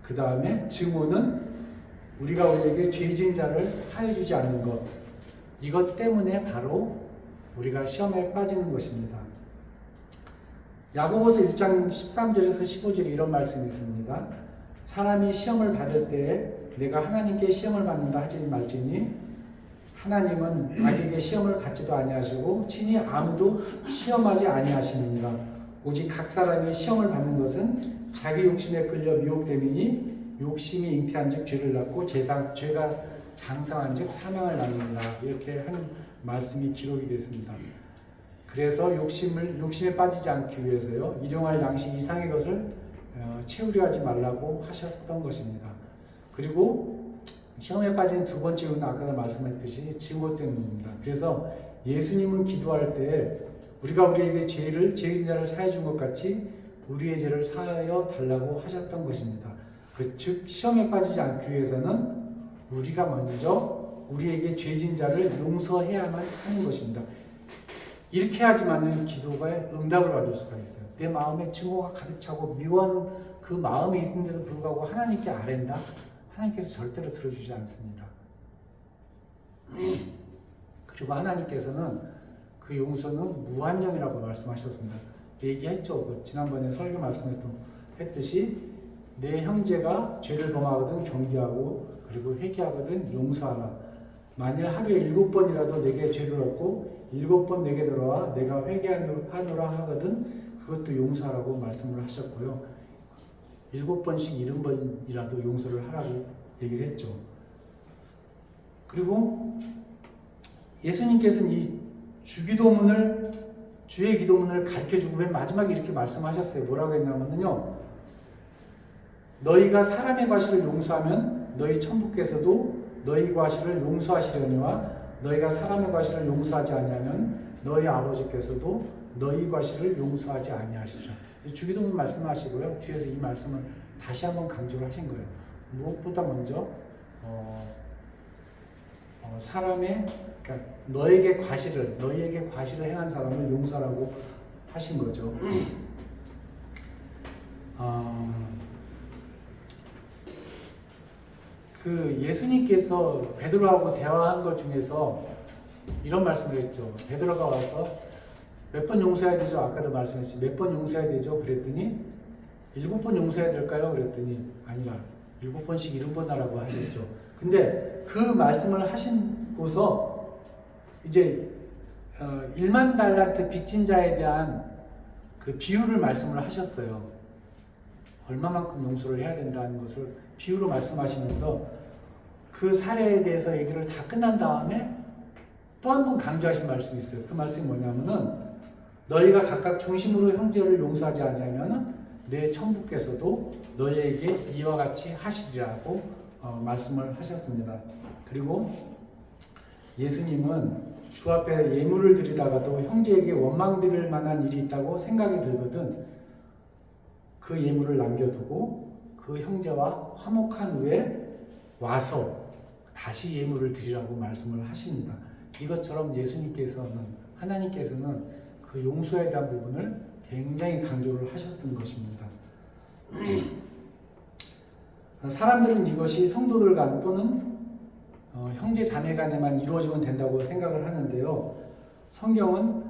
S1: 그 다음에 증오는 우리가 우리에게 죄진 자를 하여 주지 않는 것, 이것 때문에 바로 우리가 시험에 빠지는 것입니다. 야고보서 1장 13절에서 15절에 이런 말씀이 있습니다. 사람이 시험을 받을 때에 내가 하나님께 시험을 받는다 하지 말지니 하나님은 악에게 시험을 받지도 아니하시고 친히 아무도 시험하지 아니하시느니라. 오직 각 사람이 시험을 받는 것은 자기 욕심에 끌려 미혹됨이니 욕심이 잉태한즉 죄를 낳고 죄가 장성한즉 사망을 낳느니라. 이렇게 하는 말씀이 기록이 됐습니다. 그래서 욕심에 빠지지 않기 위해서요, 일용할 양식 이상의 것을 채우려 하지 말라고 하셨던 것입니다. 그리고 시험에 빠진 두 번째 이유는 아까 말씀했듯이 증오 때문입니다. 그래서 예수님은 기도할 때 우리가 우리에게 죄진 자를 사해 준 것 같이 우리의 죄를 사하여 달라고 하셨던 것입니다. 즉 시험에 빠지지 않기 위해서는 우리가 먼저 우리에게 죄진 자를 용서해야만 하는 것입니다. 이렇게 하지만은 기도가 응답을 받을 수가 있어요. 내 마음에 증오가 가득 차고 미워하는 그 마음이 있는데도 불구하고 하나님께 아랜다? 하나님께서 절대로 들어주지 않습니다. 그리고 하나님께서는 그 용서는 무한정이라고 말씀하셨습니다. 얘기했죠. 지난번에 설교 말씀했듯이 내 형제가 죄를 범하거든 경계하고 그리고 회개하거든 용서하라. 만일 하루에 7번이라도 내게 죄를 얻고 7번 내게 들어와 내가 회개하노라 하거든 그것도 용서하라고 말씀을 하셨고요. 7번씩 70번이라도 용서를 하라고 얘기를 했죠. 그리고 예수님께서는 이 주의 기도문을 가르쳐주고 맨 마지막에 이렇게 말씀하셨어요. 뭐라고 했냐면요. 너희가 사람의 과실을 용서하면 너희 천부께서도 너희 과실을 용서하시려니와 너희가 사람의 과실을 용서하지 아니하면 너희 아버지께서도 너희 과실을 용서하지 아니하시리라. 주기도문 말씀하시고요. 뒤에서 이 말씀을 다시 한번 강조를 하신 거예요. 무엇보다 먼저 그러니까 너희에게 과실을 행한 사람을 용서라고 하신 거죠. 그 예수님께서 베드로하고 대화한 것 중에서 이런 말씀을 했죠. 베드로가 와서 몇 번 용서해야 되죠? 아까도 말씀했지. 몇 번 용서해야 되죠? 그랬더니 7번 용서해야 될까요? 그랬더니 아니라 7번씩 70번 하라고 하셨죠. 근데 그 말씀을 하신고서 이제 1만 달란트 빚진 자에 대한 그 비율을 말씀을 하셨어요. 얼마만큼 용서를 해야 된다는 것을 비유로 말씀하시면서 그 사례에 대해서 얘기를 다 끝난 다음에 또 한 번 강조하신 말씀이 있어요. 그 말씀이 뭐냐면은 너희가 각각 중심으로 형제를 용서하지 않으면 내 천부께서도 너희에게 이와 같이 하시리라고 말씀을 하셨습니다. 그리고 예수님은 주 앞에 예물을 드리다가도 형제에게 원망 드릴 만한 일이 있다고 생각이 들거든 그 예물을 남겨두고 그 형제와 화목한 후에 와서 다시 예물을 드리라고 말씀을 하십니다. 이것처럼 하나님께서는 그 용서에 대한 부분을 굉장히 강조를 하셨던 것입니다. 사람들은 이것이 성도들 간 또는 형제 자매 간에만 이루어지면 된다고 생각을 하는데요. 성경은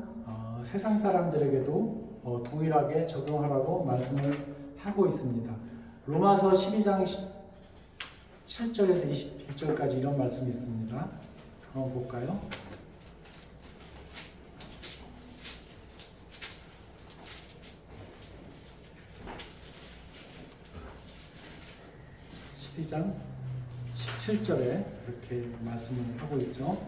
S1: 세상 사람들에게도 동일하게 적용하라고 말씀을 하고 있습니다. 로마서 12장 17절에서 21절까지 이런 말씀이 있습니다. 한번 볼까요? (12장 17절에) 이렇게 말씀을 하고 있죠.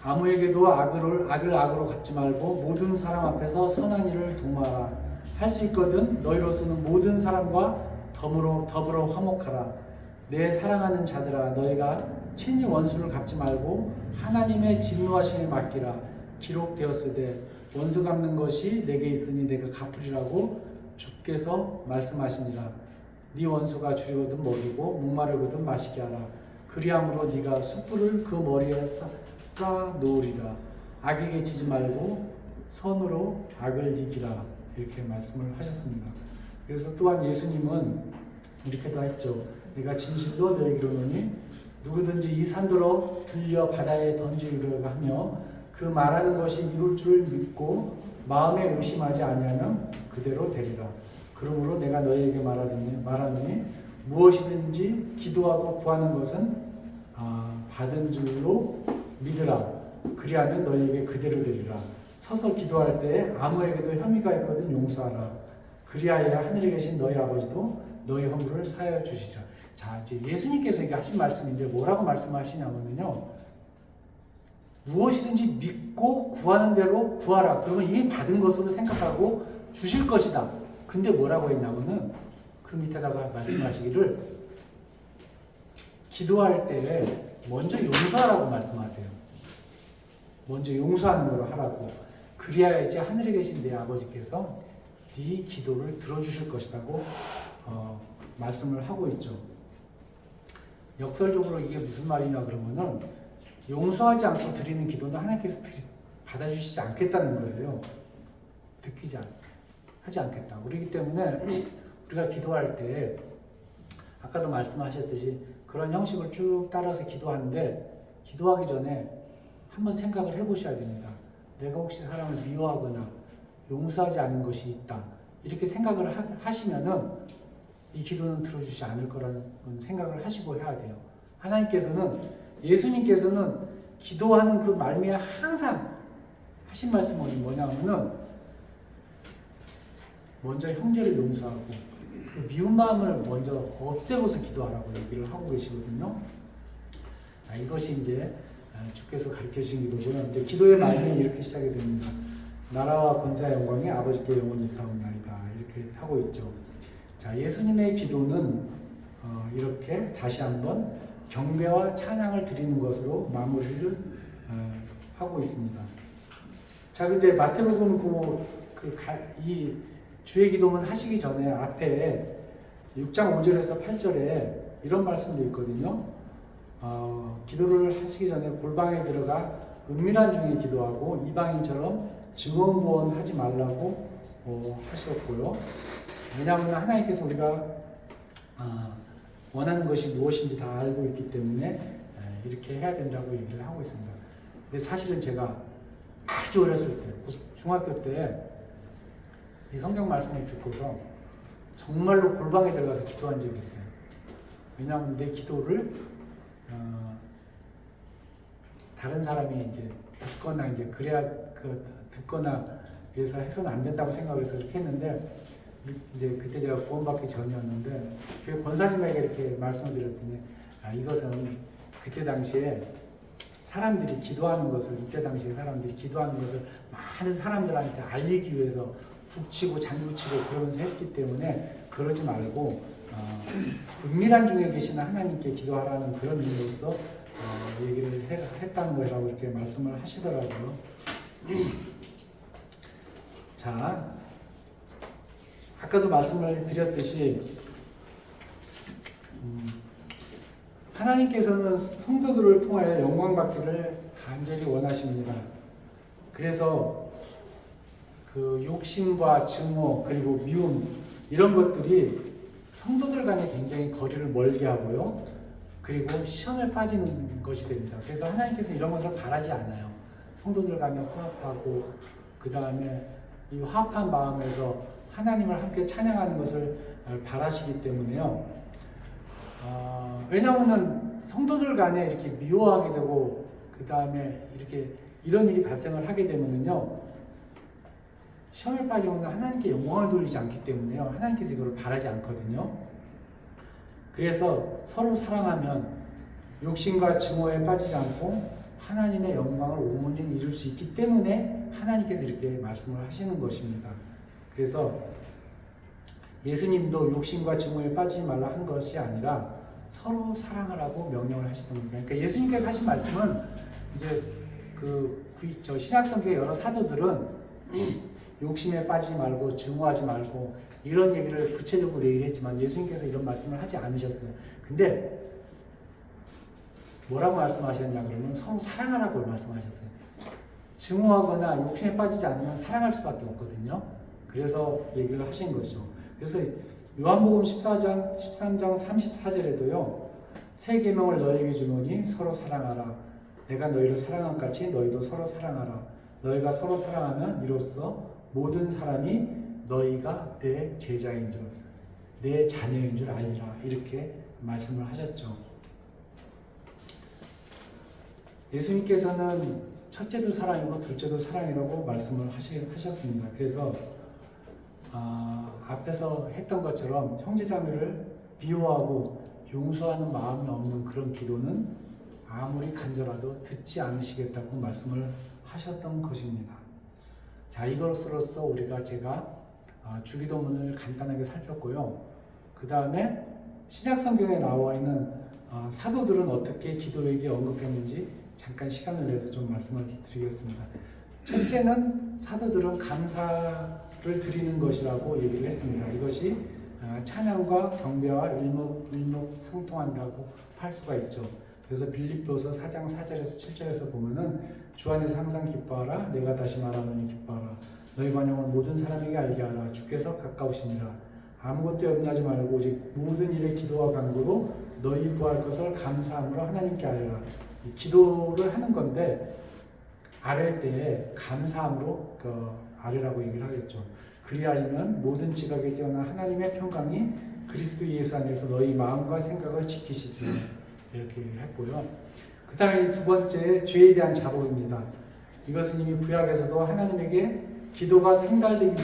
S1: 아무에게도 악을 악으로 갚지 말고 모든 사람 앞에서 선한 일을 도모하라. 할 수 있거든 너희로서는 모든 사람과 더불어 화목하라. 내 사랑하는 자들아 너희가 친히 원수를 갚지 말고 하나님의 진노하심에 맡기라. 기록되었으되 원수 갚는 것이 내게 있으니 내가 갚으리라고 주께서 말씀하시니라. 네 원수가 줄이거든 먹이고 목마르거든 마시게 하라. 그리함으로 네가 숯불을 그 머리에 쌓아 놓으리라. 악에게 지지 말고 선으로 악을 이기라. 이렇게 말씀을 하셨습니다. 그래서 또한 예수님은 이렇게도 했죠. 내가 진실로 너에게 이르노니 누구든지 이 산더러 들려 바다에 던지리라 하며 그 말하는 것이 이룰 줄 믿고 마음에 의심하지 아니하면 그대로 되리라. 그러므로 내가 너희에게 말하노니 무엇이든지 기도하고 구하는 것은 받은 줄로 믿으라. 그리하면 너희에게 그대로 되리라. 서서 기도할 때 아무에게도 혐의가 있거든 용서하라. 그리하여 하늘에 계신 너희 아버지도 너희 허물을 사하여 주시리라. 자, 이제 예수님께서 이게 하신 말씀인데 뭐라고 말씀하시냐면요. 무엇이든지 믿고 구하는 대로 구하라. 그러면 이미 받은 것으로 생각하고 주실 것이다. 근데 뭐라고 했냐면은 그 밑에다가 말씀하시기를 기도할 때 먼저 용서하라고 말씀하세요. 먼저 용서하는 걸 하라고. 그리하여야지 하늘에 계신 내 아버지께서 네 기도를 들어주실 것이라고 말씀을 하고 있죠. 역설적으로 이게 무슨 말이냐 그러면은 용서하지 않고 드리는 기도는 하나님께서 받아주시지 않겠다는 거예요. 하지 않겠다. 그렇기 때문에 우리가 기도할 때 아까도 말씀하셨듯이 그런 형식을 쭉 따라서 기도하는데 기도하기 전에 한번 생각을 해보셔야 됩니다. 내가 혹시 사람을 미워하거나 용서하지 않는 것이 있다. 이렇게 생각을 하시면은 이 기도는 들어주지 않을 거라는 생각을 하시고 해야 돼요. 예수님께서는 기도하는 그 말미에 항상 하신 말씀은 뭐냐면은 먼저 형제를 용서하고 그 미운 마음을 먼저 없애고서 기도하라고 얘기를 하고 계시거든요. 이것이 이제 주께서 가르쳐 주신 기도고요. 이제 기도의 말씀이 이렇게 시작이 됩니다. 나라와 권세와 영광이 아버지께 영원히 사옵나이다. 이렇게 하고 있죠. 자, 예수님의 기도는 이렇게 다시 한번 경배와 찬양을 드리는 것으로 마무리를 하고 있습니다. 자, 근데 마태복음 이 주의 기도문 하시기 전에 앞에 6장 5절에서 8절에 이런 말씀도 있거든요. 기도를 하시기 전에 골방에 들어가 은밀한 중에 기도하고 이방인처럼 증언부언하지 말라고 하셨고요. 왜냐하면 하나님께서 우리가 원하는 것이 무엇인지 다 알고 있기 때문에 이렇게 해야 된다고 얘기를 하고 있습니다. 근데 사실은 제가 아주 어렸을 때, 중학교 때 이 성경 말씀을 듣고서 정말로 골방에 들어가서 기도한 적이 있어요. 왜냐하면 내 기도를 다른 사람이 이제 듣거나 이제 그래야 듣거나 그래서 해서는 안 된다고 생각해서 이렇게 했는데 이제 그때 제가 구원받기 전이었는데 교회 권사님에게 이렇게 말씀드렸더니 이것은 그때 당시에 사람들이 기도하는 것을 이때 당시에 사람들이 기도하는 것을 많은 사람들한테 알리기 위해서 북치고 장구치고 그러면서 했기 때문에 그러지 말고 은밀한 중에 계시는 하나님께 기도하라는 그런 의미로서 얘기를 했다는 거라고 이렇게 말씀을 하시더라고요. 자, 아까도 말씀을 드렸듯이 하나님께서는 성도들을 통하여 영광받기를 간절히 원하십니다. 그래서 그 욕심과 증오 그리고 미움 이런 것들이 성도들 간에 굉장히 거리를 멀게 하고요. 그리고 시험에 빠지는 것이 됩니다. 그래서 하나님께서 이런 것을 바라지 않아요. 성도들 간에 화합하고 그 다음에 이 화합한 마음에서 하나님을 함께 찬양하는 것을 바라시기 때문에요. 왜냐하면 성도들 간에 이렇게 미워하게 되고 그 다음에 이렇게 이런 일이 발생을 하게 되면요. 시험에 빠지면 하나님께 영광을 돌리지 않기 때문에요. 하나님께서 이걸 바라지 않거든요. 그래서 서로 사랑하면 욕심과 증오에 빠지지 않고 하나님의 영광을 온전히 이룰 수 있기 때문에 하나님께서 이렇게 말씀을 하시는 것입니다. 그래서 예수님도 욕심과 증오에 빠지지 말라 한 것이 아니라 서로 사랑하라고 명령을 하시던 겁니다. 그러니까 예수님께서 하신 말씀은 이제 신약 성경의 여러 사도들은 욕심에 빠지지 말고 증오하지 말고 이런 얘기를 구체적으로 얘기를 했지만 예수님께서 이런 말씀을 하지 않으셨어요. 근데 뭐라고 말씀하셨냐 그러면 서로 사랑하라고 말씀하셨어요. 증오하거나 욕심에 빠지지 않으면 사랑할 수밖에 없거든요. 그래서 얘기를 하신 거죠. 그래서 요한복음 13장 34절에도요. 새 계명을 너희에게 주노니 서로 사랑하라. 내가 너희를 사랑한 같이 너희도 서로 사랑하라. 너희가 서로 사랑하면 이로써 모든 사람이 너희가 내 제자인 줄, 내 자녀인 줄 알리라. 이렇게 말씀을 하셨죠. 예수님께서는 첫째도 사랑이고 둘째도 사랑이라고 말씀을 하셨습니다. 그래서 앞에서 했던 것처럼 형제자매를 비호하고 용서하는 마음이 없는 그런 기도는 아무리 간절하도 듣지 않으시겠다고 말씀을 하셨던 것입니다. 자, 이것으로서 제가 주기도문을 간단하게 살폈고요. 그 다음에 신약성경에 나와 있는 사도들은 어떻게 기도에게 언급했는지 잠깐 시간을 내서 좀 말씀을 드리겠습니다. 첫째는 사도들은 감사를 드리는 것이라고 얘기를 했습니다. 이것이 찬양과 경배와 일목상통한다고 할 수가 있죠. 그래서 빌립보서 4장 4절에서 7절에서 보면은 주 안에서 항상 기뻐하라. 내가 다시 말하노니 기뻐하라. 너희 관용을 모든 사람에게 알게 하라. 주께서 가까우시니라. 아무것도 염려하지 말고 오직 모든 일에 기도와 간구로 너희 구할 것을 감사함으로 하나님께 알리라. 기도를 하는 건데 아랠 때에 감사함으로 아뢰라고 얘기를 하겠죠. 그리하면 모든 지각에 뛰어난 하나님의 평강이 그리스도 예수 안에서 너희 마음과 생각을 지키시리라. 이렇게 했고요. 그 다음에 두 번째 죄에 대한 자복입니다. 이것은 이미 구약에서도 하나님에게 기도가 생달되기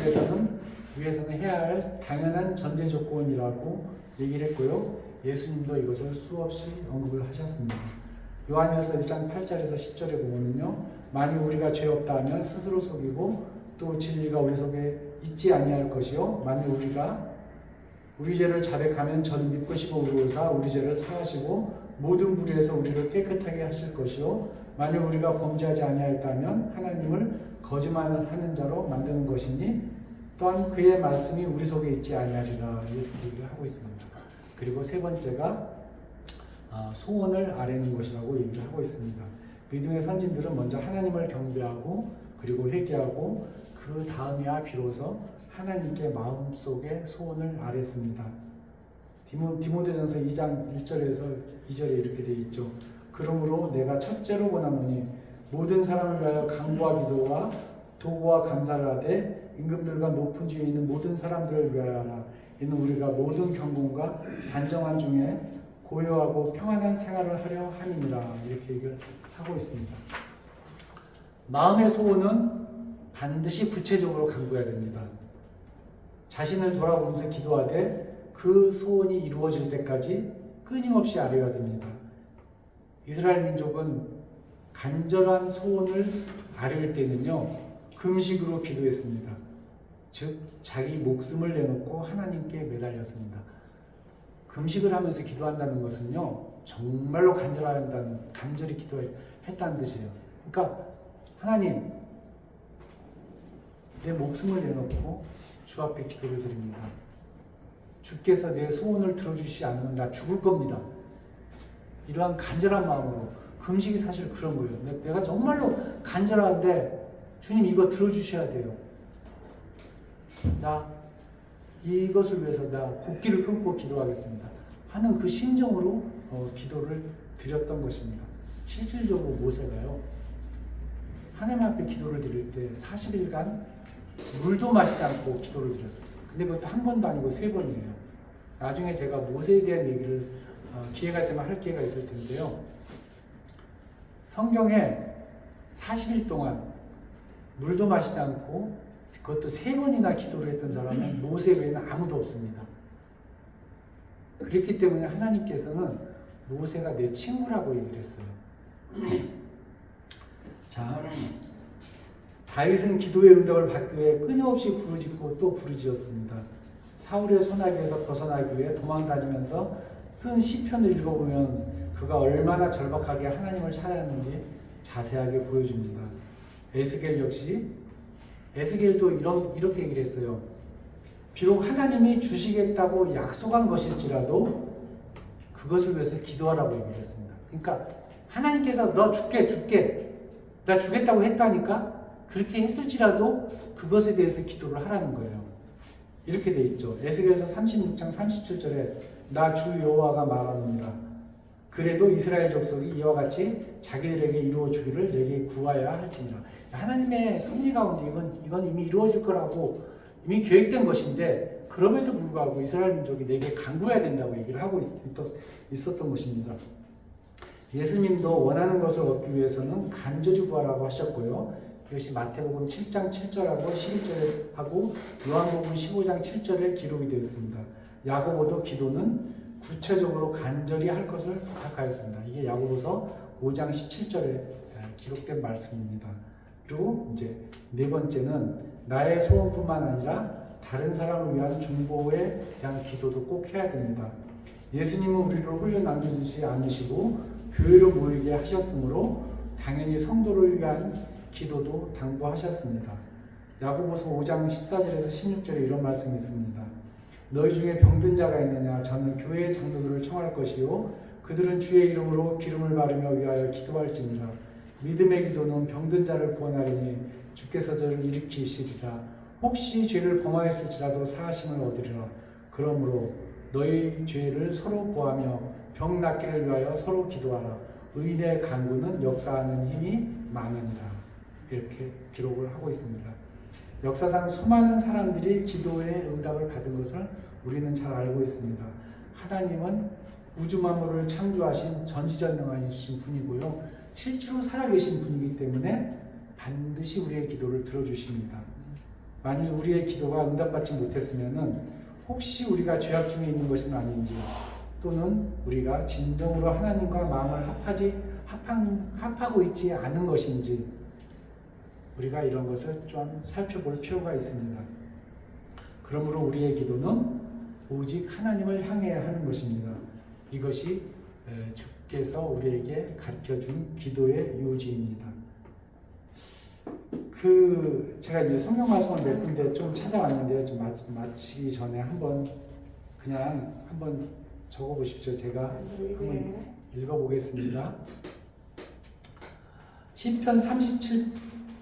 S1: 위해서는 해야 할 당연한 전제 조건이라고 얘기를 했고요. 예수님도 이것을 수없이 언급을 하셨습니다. 요한일서 1장 8절에서 10절에 보면요. 만일 우리가 죄 없다 하면 스스로 속이고 또 진리가 우리 속에 있지 아니할 것이요. 만일 우리가 우리 죄를 자백하면 저는 믿으시고 의로우사 우리 죄를 사하시고 모든 불의에서 우리를 깨끗하게 하실 것이요. 만일 우리가 범죄하지 아니하였다면 하나님을 거짓말하는 자로 만드는 것이니 또한 그의 말씀이 우리 속에 있지 아니하리라. 이렇게 얘기를 하고 있습니다. 그리고 세 번째가 소원을 아뢰는 것이라고 얘기를 하고 있습니다. 믿음의 선진들은 먼저 하나님을 경배하고 그리고 회개하고 그 다음에야 비로소 하나님께 마음속에 소원을 아뢰습니다. 디모데전서 2장 1절에서 2절에 이렇게 되어 있죠. 그러므로 내가 첫째로 원하노니 모든 사람을 위하여 간구와 기도와 도구와 감사를 하되 임금들과 높은 지위에 있는 모든 사람들을 위하여 하라. 이는 우리가 모든 경건과 단정한 중에 고요하고 평안한 생활을 하려 함이니라. 이렇게 얘기를 하고 있습니다. 마음의 소원은 반드시 구체적으로 간구해야 됩니다. 자신을 돌아보면서 기도하되 그 소원이 이루어질 때까지 끊임없이 아뢰어야 됩니다. 이스라엘 민족은 간절한 소원을 아뢰을 때는요, 금식으로 기도했습니다. 즉 자기 목숨을 내놓고 하나님께 매달렸습니다. 금식을 하면서 기도한다는 것은요, 정말로 간절히 기도했다는 뜻이에요. 그러니까 하나님, 내 목숨을 내놓고 주 앞에 기도를 드립니다. 주께서 내 소원을 들어주시지 않으면 나 죽을 겁니다. 이러한 간절한 마음으로. 금식이 사실 그런 거예요. 내가 정말로 간절한데 주님 이거 들어주셔야 돼요. 나 이것을 위해서 나 곡기를 끊고 기도하겠습니다 하는 그 심정으로 기도를 드렸던 것입니다. 실질적으로 모세가요, 하나님 앞에 기도를 드릴 때 40일간 물도 마시지 않고 기도를 드렸어요. 근데 그것도 한 번도 아니고 3번이에요. 나중에 제가 모세에 대한 얘기를 기회가 되면 할 기회가 있을 텐데요. 성경에 40일 동안 물도 마시지 않고 그것도 3번이나 기도를 했던 사람은 모세 외에는 아무도 없습니다. 그렇기 때문에 하나님께서는 모세가 내 친구라고 얘기를 했어요. 자, 다윗은 기도의 응답을 받기 위해 끊임없이 부르짖고 또 부르짖었습니다. 사울의 손아귀에서 벗어나기 위해 도망다니면서 쓴 시편을 읽어보면 그가 얼마나 절박하게 하나님을 찾았는지 자세하게 보여줍니다. 에스겔 역시 에스겔도 이렇게 얘기를 했어요. 비록 하나님이 주시겠다고 약속한 것일지라도 그것을 위해서 기도하라고 얘기를 했습니다. 그러니까 하나님께서 너 줄게 나 주겠다고 했다니까 그렇게 했을지라도 그것에 대해서 기도를 하라는 거예요. 이렇게 돼 있죠. 에스겔서 36장 37절에 나 주 여호와가 말하노니라. 그래도 이스라엘 족속이 이와 같이 자기들에게 이루어 주기를 내게 구하여야 할지니라. 하나님의 섭리 가운데 이건 이미 이루어질 거라고 이미 계획된 것인데 그럼에도 불구하고 이스라엘 민족이 내게 간구해야 된다고 얘기를 하고 있었던 것입니다. 예수님도 원하는 것을 얻기 위해서는 간절히 구하라고 하셨고요. 이것이 마태복음 7장 7절하고 11절에 하고 요한복음 15장 7절에 기록이 되어 있습니다. 야고보도 기도는 구체적으로 간절히 할 것을 부탁하였습니다. 이게 야고보서 5장 17절에 기록된 말씀입니다. 그리고 이제 네 번째는 나의 소원뿐만 아니라 다른 사람을 위한 중보에 대한 기도도 꼭 해야 됩니다. 예수님은 우리를 홀려 남겨두지 않으시고 교회로 모이게 하셨으므로 당연히 성도를 위한 기도도 당부하셨습니다. 야고보서 5장 14절에서 16절에 이런 말씀이 있습니다. 너희 중에 병든 자가 있느냐? 저는 교회의 장로들을 청할 것이요 그들은 주의 이름으로 기름을 바르며 위하여 기도할지니라. 믿음의 기도는 병든 자를 구원하리니 주께서 저를 일으키시리라. 혹시 죄를 범하였을지라도 사하심을 얻으리라. 그러므로 너희 죄를 서로 구하며 병 낫기를 위하여 서로 기도하라. 의인의 간구는 역사하는 힘이 많으니라. 이렇게 기록을 하고 있습니다. 역사상 수많은 사람들이 기도의 응답을 받은 것을 우리는 잘 알고 있습니다. 하나님은 우주 만물을 창조하신 전지전능하신 분이고요. 실제로 살아계신 분이기 때문에 반드시 우리의 기도를 들어주십니다. 만일 우리의 기도가 응답받지 못했으면 혹시 우리가 죄악 중에 있는 것은 아닌지 또는 우리가 진정으로 하나님과 마음을 합하고 있지 않은 것인지 우리가 이런 것을 좀 살펴볼 필요가 있습니다. 그러므로 우리의 기도는 오직 하나님을 향해야 하는 것입니다. 이것이 주께서 우리에게 가르쳐준 기도의 요지입니다. 제가 이제 성경 말씀을 몇 군데 좀 찾아왔는데요. 좀 마치기 전에 한번 적어보십시오. 제가 한번 읽어보겠습니다. 시편 37편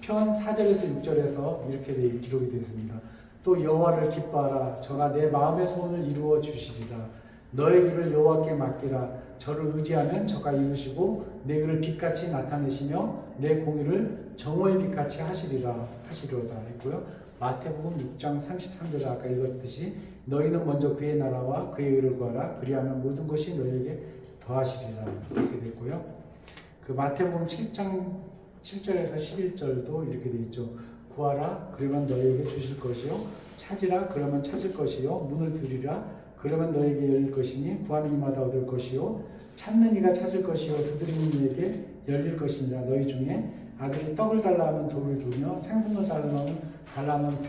S1: 4절에서 6절에서 이렇게 기록이 되어 있습니다. 또 여호와를 기뻐하라. 저가 내 마음의 소원을 이루어 주시리라. 너의 길을 여호와께 맡기라. 저를 의지하면 저가 이루시고 내 길을 빛같이 나타내시며 내 공의를 정오의 빛같이 하시리로다 했고요. 마태복음 6장 33절에 아까 읽었듯이 너희는 먼저 그의 나라와 그의 의를 구하라. 그리하면 모든 것이 너희에게 더하시리라 이렇게 됐고요. 그 마태복음 7장 7절에서 11절도 이렇게 되어 있죠. 구하라 그러면 너희에게 주실 것이요 찾으라 그러면 찾을 것이요 문을 두드리라 그러면 너희에게 열릴 것이니 구하는 이마다 얻을 것이요 찾는 이가 찾을 것이요 두드리는 이에게 열릴 것이니라. 너희 중에 아들이 떡을 달라 하면 돌을 주며 생선을 달라 하면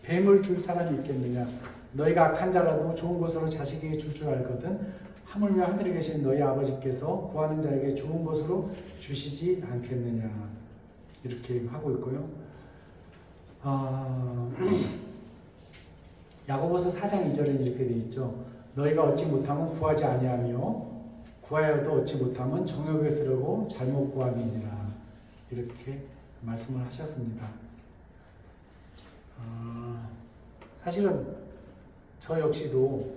S1: 뱀을 줄 사람이 있겠느냐. 너희가 악한 자라도 좋은 것으로 자식에게 줄 알거든 하물며 하늘에 계신 너희 아버지께서 구하는 자에게 좋은 것으로 주시지 않겠느냐. 이렇게 하고 있고요. 야고보서 4장 2절에 이렇게 되어 있죠. 너희가 얻지 못하면 구하지 아니하며 구하여도 얻지 못하면 정욕에 쓰려고 잘못 구함이니라. 이렇게 말씀을 하셨습니다. 사실은 저 역시도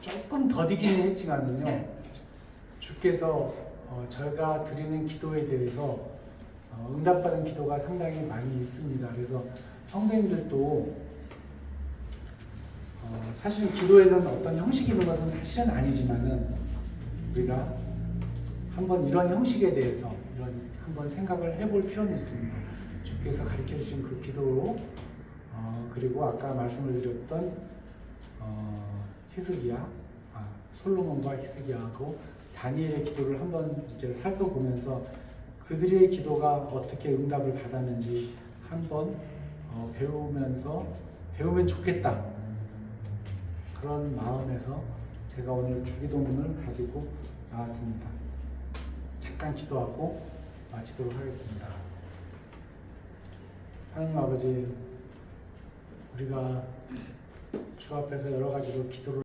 S1: 조금 더디기는 했지만은요, 주께서 저희가 드리는 기도에 대해서 응답받은 기도가 상당히 많이 있습니다. 그래서 성도님들도 사실 기도에는 어떤 형식이 있는 것은 사실은 아니지만은 우리가 한번 이런 형식에 대해서 한번 생각을 해볼 필요는 있습니다. 주께서 가르쳐 주신 그 기도로 그리고 아까 말씀을 드렸던 히스기야, 솔로몬과 히스기야하고 다니엘의 기도를 한번 이렇게 살펴보면서 그들의 기도가 어떻게 응답을 받았는지 한번 배우면 좋겠다. 그런 마음에서 제가 오늘 주기도문을 가지고 나왔습니다. 잠깐 기도하고 마치도록 하겠습니다. 하나님 아버지, 우리가 주 앞에서 여러 가지로 기도를